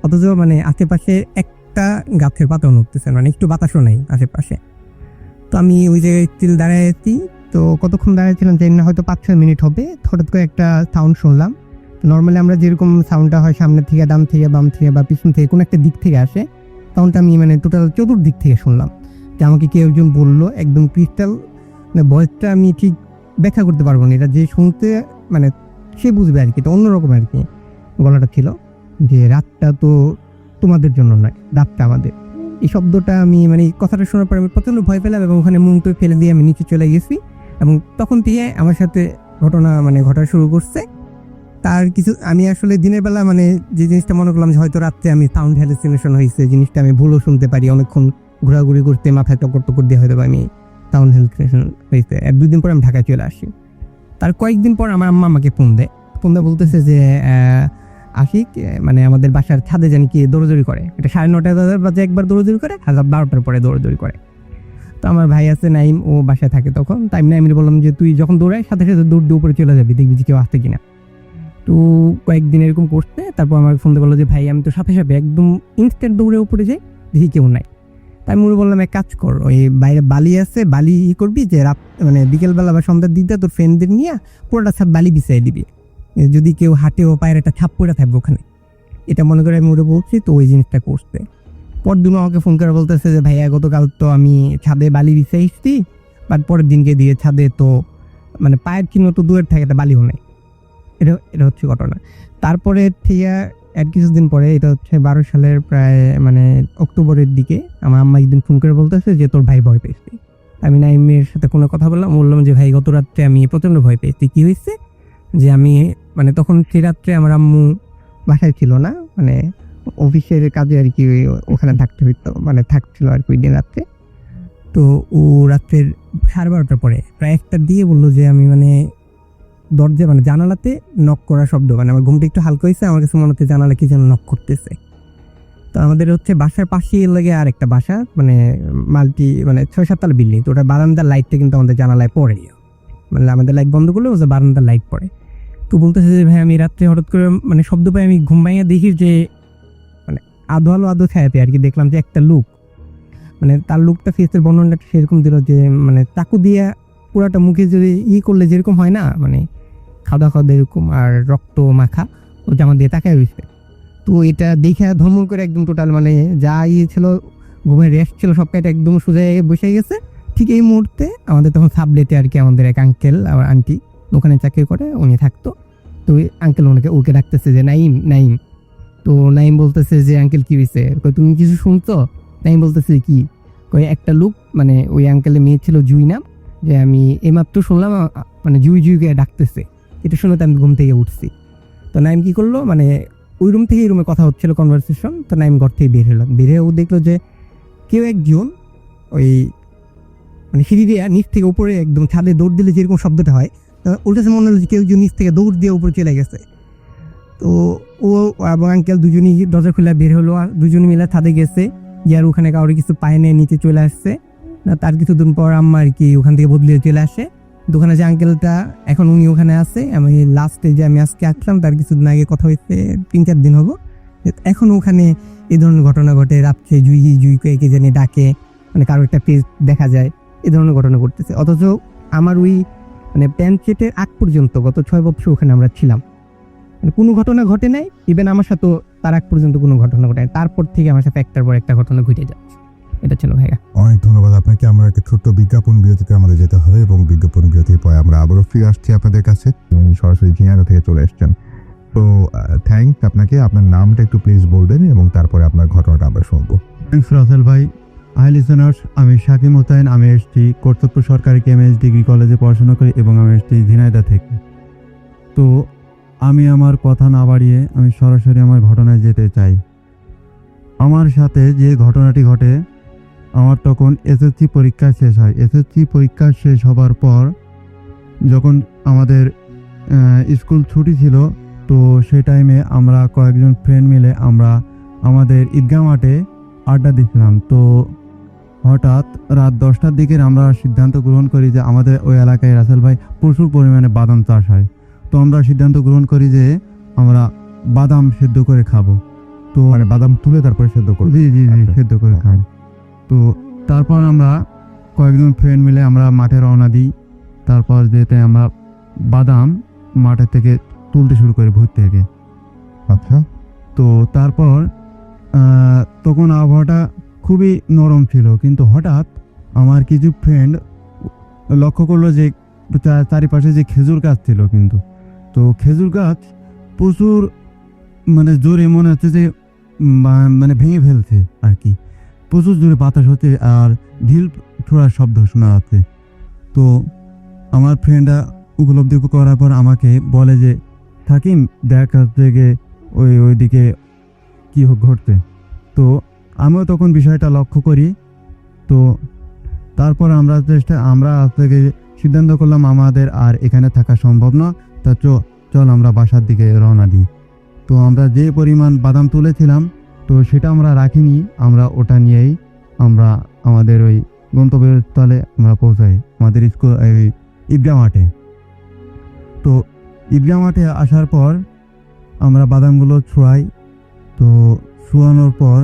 অথচ মানে আশেপাশে একটা গাছের পাতাও নড়তেছে, মানে একটু বাতাসও নেই আশেপাশে। তো আমি ওই জায়গায় স্টিল দাঁড়ায় আছি। তো কতক্ষণ দাঁড়িয়েছিলাম জানি না, হয়তো 5-6 মিনিট হবে। হঠাৎ করে একটা সাউন্ড শুনলাম। নর্মালি আমরা যেরকম সাউন্ডটা হয় সামনে থেকে, ডান থেকে, বাম থেকে বা পিছন থেকে কোনো একটা দিক থেকে আসে, সাউন্ডটা আমি মানে টোটাল চতুর্দিক থেকে শুনলাম। যে আমাকে কেউ একজন বললো, একদম ক্রিস্টাল, মানে ভয়েসটা আমি ঠিক ব্যাখ্যা করতে পারবো না, এটা যে শুনতে মানে সে বুঝবে আর কি। তো অন্যরকম আর কি গলাটা ছিল, যে রাতটা তো তোমাদের জন্য নয়, রাতটা আমাদের। এই শব্দটা আমি মানে কথাটা শোনার পর আমি প্রচণ্ড ভয় পেলাম এবং ওখানে মুখটা ফেলে দিয়ে আমি নিচে চলে গেছি। এবং তখন থেকে আমার সাথে ঘটনা মানে ঘটা শুরু করছে। তার কিছু আমি আসলে দিনের বেলা মানে যে জিনিসটা মনে করলাম যে হয়তো রাত্রে আমি সাউন্ড হ্যালুসিনেশন হয়েছে, জিনিসটা আমি ভুলও শুনতে পারি। অনেকক্ষণ ঘোরাঘুরি করতে মাথায় টকর দিয়ে হয়তো আমি সাউন্ড হ্যালুসিনেশন হয়েছে। 1-2 দিন পর আমি ঢাকায় চলে আসি। তার কয়েকদিন পর আমার আম্মা আমাকে ফোন দেয় বলতেছে যে আশিক মানে আমাদের বাসার ছাদে জানি কি দৌড়দৌড়ি করে। এটা 9:30 বাজে একবার দৌড়দৌড়ি করে, 12টার পরে দৌড়দৌড়ি করে। তো আমার ভাই আছে নাইম, ও বাসায় থাকে তখন। তাই নাইমে বললাম যে তুই যখন দৌড়ায় সাথে সাথে দৌড় দিয়ে উপরে চলে যাবি, দেখবি যে কেউ আসছে কিনা। তো তো কয়েকদিন এরকম করতে তারপর আমাকে ফোন দিয়ে বললো যে ভাই আমি তো সাথে সাথে একদম ইনস্ট্যান্ট দৌড়ে উপরে যাই, দেখি কেউ নাই। তাই আমি ওরে বললাম এক কাজ কর, ওই বাইরে বালি আছে, বালি করবি যে রাত মানে বিকেলবেলা বা সন্ধ্যার দিকটা তোর ফ্রেন্ডদের নিয়ে পুরোটা ছাদ বালি বিছিয়ে দিবি, যদি কেউ হাঁটেও পায়ের একটা ছাপ পড়ে থাকবে ওখানে। এটা মনে করে আমি ওরে বলছি, তো ওই জিনিসটা করতে পরদিন আমাকে ফোন করে বলতেছে যে ভাইয়া গতকাল তো আমি ছাদে বালি বিছিয়ে এসেছি, বাট পরের দিনকে দিয়ে ছাদে তো মানে পায়ের চিহ্ন তো দূরের থাকে, একটা বালিও নেই। এটা এটা হচ্ছে ঘটনা। তারপরে ঠিক আর কিছুদিন পরে, এটা হচ্ছে 12 সালের প্রায় মানে অক্টোবরের দিকে, আমার আম্মা একদিন ফোন করে বলতেছে যে তোর ভাই ভয় পেয়েছে। আমি নাইমের সাথে কোনো কথা বললাম যে ভাই গত রাত্রে আমি প্রচণ্ড ভয় পেয়েছি। কি হয়েছে যে আমি মানে তখন সে রাত্রে আমার আম্মু বাসায় ছিল না, মানে অফিসের কাজে আর কি ওখানে থাকতে হইতো, মানে থাকছিল আর কি ওই দিন রাত্রে। তো ও রাত্রের 12:30টার পরে প্রায় 1টার দিয়ে বললো যে আমি মানে দরজা মানে জানালাতে নক করা শব্দ, মানে আমার ঘুমটা একটু হালকা হয়েছে, আমার কাছে মনে হচ্ছে জানালা কি যেন নক করতেছে। তো আমাদের হচ্ছে বাসার পাশেই লাগে আর একটা বাসা, মানে মাল্টি মানে 6-7 তলা বিল্ডিং। তো ওটা বারান্দার লাইটটা কিন্তু আমাদের জানালায় পড়ে, মানে আমাদের লাইট বন্ধ করলে ওটা বারান্দার লাইট পড়ে। তো বলতেছে যে ভাই আমি রাত্রে হঠাৎ করে মানে শব্দ পাই, আমি ঘুম ভাঙিয়ে দেখি যে মানে আধো ছায়াতে আর কি দেখলাম যে একটা লোক, মানে তার লোকটা ফেসের বর্ণনাটা সেরকম দিল যে মানে চাকু দিয়ে পুরাটা মুখে যদি করলে যেরকম হয় না, মানে খাওয়া খাওয়া এরকম আর রক্ত মাখা, ও জামা দিয়ে তাকায় হয়েছে। তো এটা দেখে ধর্ম করে একদম টোটাল মানে যা ছিল ঘুমের রেস্ট ছিল সব কাটা একদম সোজা বসে গেছে। ঠিক এই মুহূর্তে আমাদের তখন সাবলেটে আর কি আমাদের এক আঙ্কেল আর আন্টি ওখানে চাকরি করে, উনি থাকতো। তো ওই আঙ্কেল ওকে ডাকতেছে যে নাইম নাইম। তো নাইম বলতেছে যে আঙ্কেল কি হয়েছে, তুমি কিছু শুনছো? নাইম বলতেছে কি, একটা লোক মানে ওই আঙ্কেলের মেয়ে ছিল জুই নাম, যে আমি এইমাত্র শুনলাম মানে জুইকে ডাকতেছে। এটা শুনে তো আমি ঘুম থেকে উঠছি। তো নাইম কি করলো, মানে ওই রুম থেকে এই রুমে কথা হচ্ছিল কনভারসেশন। তো নাইম ঘর থেকে বের হলো, ও দেখলো যে কেউ একজন ওই মানে সিঁড়ি দিয়ে নিচ থেকে উপরে একদম ছাদে দৌড় দিলে যেরকম শব্দটা হয়, ওর কাছে মনে হলো যে কেউ একজন নিচ থেকে দৌড় দিয়ে উপরে চলে গেছে। তো ও এবং আঙ্কেল দুজনই দরজা খুলে বের হলো, আর দুজনে মিলে ছাদে গেছে, গিয়ে আর ওখানে কাউরে কিছু পায় নিয়ে নিচে চলে আসছে। তার কিছুদিন পর আম্মা আর কি ওখান থেকে বদলিয়ে চলে আসে। দোকানে যে আঙ্কেলটা এখন উনি ওখানে আছে, আমি লাস্টে যে আমি আজকে আসলাম তার কিছুদিন আগে কথা হয়েছে, 3-4 দিন হবো। এখন ওখানে এই ধরনের ঘটনা ঘটে, রাত্রে জুইকে কে জানি ডাকে, মানে কারো একটা পেজ দেখা যায়, এই ধরনের ঘটনা ঘটতেছে। অথচ আমার ওই মানে প্যান্ট সেটের আগ পর্যন্ত গত 6 বছর ওখানে আমরা ছিলাম, মানে কোনো ঘটনা ঘটে নাই। ইভেন আমার সাথে তার আগ পর্যন্ত কোনো ঘটনা ঘটে নাই, তারপর থেকে আমার সাথে একটার পর একটা ঘটনা ঘটে যাচ্ছে। এটা ছিল ভাইয়া। অনেক ধন্যবাদ আপনাকে। আমরা একটা ছোট্ট বিজ্ঞাপন বিরতিতে আমাদের যেতে হবে এবং বিজ্ঞাপন বিরতির পরে আমরা আবারও ফিরে আসছি আপনাদের কাছে। সরাসরি ঝিনাইদহ থেকে চলে এসছেন, তো থ্যাংকস আপনাকে। আপনার নামটা একটু প্লিজ বলবেন এবং তারপরে আপনার ঘটনাটা আমরা শুনবো। থ্যাংকস রাসেল ভাই। হাই লিসেনার্স, আমি শাকিম মোতায়েন। আমি এসেছি কর্তব্য সরকারি কেএমএস ডিগ্রি কলেজে পড়াশোনা করি এবং আমি এসেছি ঝিনাইদহ থেকে। তো আমি আমার কথা না বাড়িয়ে আমি সরাসরি আমার ঘটনায় যেতে চাই। আমার সাথে যে ঘটনাটি ঘটে, আমার তখন এসএসসি পরীক্ষা শেষ হয়। এসএসসি পরীক্ষা শেষ হবার পর যখন আমাদের স্কুল ছুটি ছিল, তো সেই টাইমে আমরা কয়েকজন ফ্রেন্ড মিলে আমরা আমাদের ঈদগাহ মাঠে আড্ডা দিচ্ছিলাম। তো হঠাৎ রাত 10টার দিকে আমরা সিদ্ধান্ত গ্রহণ করি যে আমাদের ওই এলাকায় রাসেল ভাই প্রচুর পরিমাণে বাদাম চাষ হয়। তো আমরা সিদ্ধান্ত গ্রহণ করি যে আমরা বাদাম সেদ্ধ করে খাবো। তো মানে বাদাম তুলে তারপরে সেদ্ধ করবো? জি সেদ্ধ করে খাই। তো তারপর আমরা কয়েকজন ফ্রেন্ড মিলে আমরা মাঠে রওনা দিই। তারপর যেতে আমরা বাদাম মাঠের থেকে তুলতে শুরু করি, ভোর থেকে। আচ্ছা। তো তারপর তখন আবহাওয়াটা খুবই নরম ছিল, কিন্তু হঠাৎ আমার কিছু ফ্রেন্ড লক্ষ্য করলো যে চারিপাশে যে খেজুর গাছ ছিল, কিন্তু তো খেজুর গাছ প্রচুর মানে জোরে মনে হচ্ছে যে মানে ভেঙে ফেলছে আর কি, প্রচুর জোরে বাতাস হচ্ছে আর ঢিল ছোড়ার শব্দ শোনা যাচ্ছে। তো আমার ফ্রেন্ডরা উপলব্ধি করার পর আমাকে বলে যে থাকিম দেখ থেকে ওইদিকে কি ঘটছে। তো আমিও তখন বিষয়টা লক্ষ্য করি। তো তারপর আমরা আজ থেকে সিদ্ধান্ত করলাম আমাদের আর এখানে থাকা সম্ভব না, তা চল আমরা বাসার দিকে রওনা দিই। তো আমরা যে পরিমাণ বাদাম তুলেছিলাম তো সেটা আমরা রাখিনি, আমরা ওটা নিয়েই আমরা আমাদের ওই গন্তব্যস্থলে আমরা পৌঁছাই, আমাদের স্কুল ঈদগাহ মাঠে। তো ঈদগাহ মাঠে আসার পর আমরা বাদামগুলো ছোঁয়াই। তো ছোঁয়ানোর পর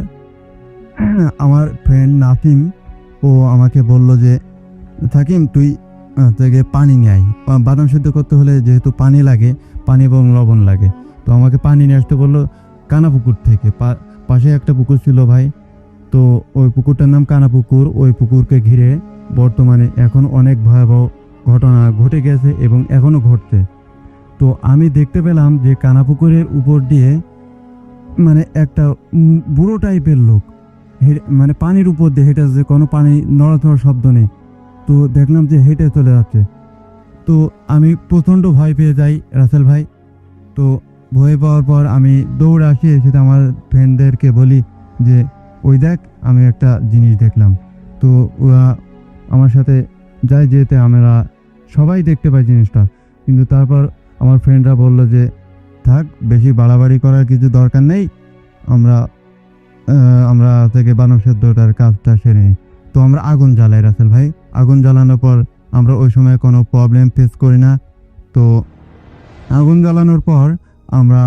আমার ফ্রেন্ড নাসিম ও আমাকে বলল যে থাকিম তুই থেকে পানি নিয়ে আয়। বাদাম সিদ্ধ করতে হলে যেহেতু পানি লাগে, পানি এবং লবণ লাগে, তো আমাকে পানি নিয়ে আসতে বললো কানা পুকুর থেকে। পাশে একটা পুকুর ছিল ভাই, তো ওই পুকুরটার নাম কানা পুকুর। ওই পুকুরকে ঘিরে বর্তমানে এখন অনেক ভয়াবহ ঘটনা ঘটে গেছে এবং এখনও ঘটছে। তো আমি দেখতে পেলাম যে কানা পুকুরের উপর দিয়ে মানে একটা বুড়ো টাইপের লোক মানে পানির উপর দিয়ে হেঁটে আসছে, কোনো পানি নড়াচড়ার শব্দ নেই। তো দেখলাম যে হেঁটে চলে যাচ্ছে। তো আমি প্রচণ্ড ভয় পেয়ে যাই রাসেল ভাই। তো ভয় পাওয়ার পর আমি দৌড়ে আসি, এসে আমার ফ্রেন্ডদেরকে বলি যে ওই দেখ আমি একটা জিনিস দেখলাম। তো ওরা আমার সাথে যাই, যেতে আমরা সবাই দেখতে পাই জিনিসটা। কিন্তু তারপর আমার ফ্রেন্ডরা বললো যে থাক, বেশি বাড়াবাড়ি করার কিছু দরকার নেই, আমরা থেকে বানর সেদ্ধটার কাজটা সেরে নিই। তো আমরা আগুন জ্বালাই রাসেল ভাই। আগুন জ্বালানোর পর আমরা ওই সময় কোনো প্রবলেম ফেস করি না। তো আগুন জ্বালানোর পর আমরা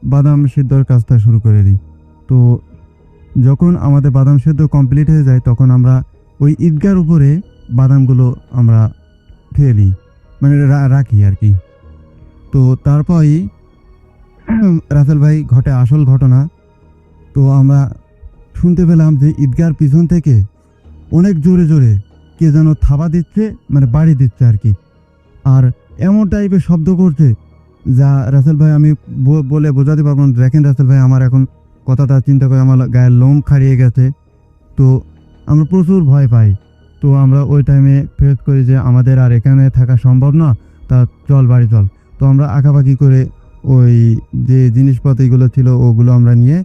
বাদাম সিদ্ধর কাজটা শুরু করে দিই। তো যখন আমাদের বাদাম সিদ্ধ কমপ্লিট হয়ে যায় তখন আমরা ওই ঈদগার উপরে বাদামগুলো আমরা ফেলি, মানে রাখি আর কি। তো তারপরই রাসেল ভাই ঘটে আসল ঘটনা। তো আমরা শুনতে পেলাম যে ঈদগার পিছন থেকে অনেক জোরে জোরে কে যেন থাবা দিচ্ছে, মানে বাড়ি দিচ্ছে আর কি। আর এমন টাইপের শব্দ করছে যা রাসেল ভাই আমি বলে বোঝাতে পারবো না। দেখেন রাসেল ভাই, আমার এখন কথাটা চিন্তা করে আমার গায়ের লোম খাড়িয়ে গেছে। তো আমরা প্রচুর ভয় পাই। তো আমরা ওই টাইমে ফেস করি যে আমাদের আর এখানে থাকা সম্ভব না, তা চল বাড়ি চল। তো আমরা আঁকাবাকি করে ওই যে জিনিসপত্রগুলো ছিল ওগুলো আমরা নিয়ে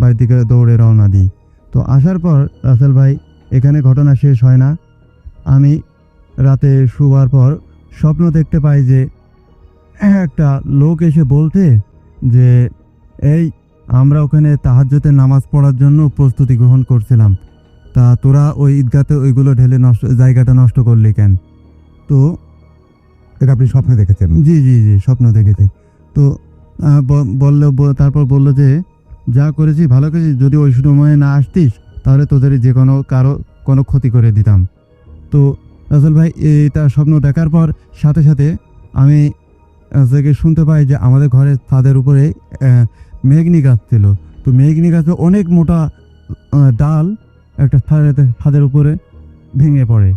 বাড়ি থেকে দৌড়ে রওনা দিই। তো আসার পর রাসেল ভাই এখানে ঘটনা শেষ হয় না। আমি রাতে শোবার পর স্বপ্ন দেখতে পাই যে একটা লোক এসে বলতে যে এই আমরা ওখানে তাহাজ্জুদের নামাজ পড়ার জন্য প্রস্তুতি গ্রহণ করছিলাম, তা তোরা ওই ঈদগাতে ওইগুলো ঢেলে জায়গাটা নষ্ট করলি কেন? তো এটা আপনি স্বপ্নে দেখেছেন? জি জি জি স্বপ্ন দেখেছি। তো তারপর বললো যে যা করেছি ভালো করেছি, যদি ওই সময়ে না আসতিস তাহলে তোদের যে কোনো ক্ষতি করে দিতাম। তো রাসেল ভাই এটা স্বপ্ন দেখার পর সাথে সাথে আমি থেকে শুনতে পাই যে আমাদের ঘরের ছাদের উপরে মেঘনি গাছ ছিল। তো মেঘনি গাছে অনেক মোটা ডাল একটা ছাদের উপরে ভেঙে পড়ে।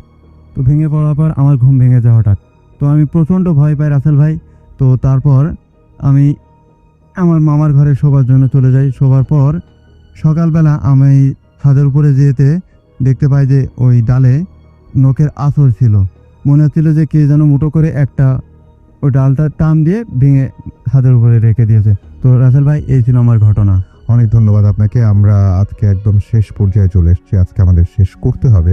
তো ভেঙে পড়ার পর আমার ঘুম ভেঙে যায় হঠাৎ। তো আমি প্রচণ্ড ভয় পাই রাসেল ভাই। তো তারপর আমি আমার মামার ঘরে শোবার জন্য চলে যাই। শোবার পর সকালবেলা আমি ছাদের উপরে যেতে দেখতে পাই যে ওই ডালে নখের আঁচড় ছিল। মনে হচ্ছিল যে কে যেন মুঠো করে একটা ওই ডালটা টান দিয়ে ভেঙে ছাদের উপরে রেখে দিয়েছে। তো রাসেল ভাই এই ছিল আমার ঘটনা। অনেক ধন্যবাদ আপনাকে। আমরা আজকে একদম শেষ পর্যায়ে চলে এসেছি, আজকে আমাদের শেষ করতে হবে।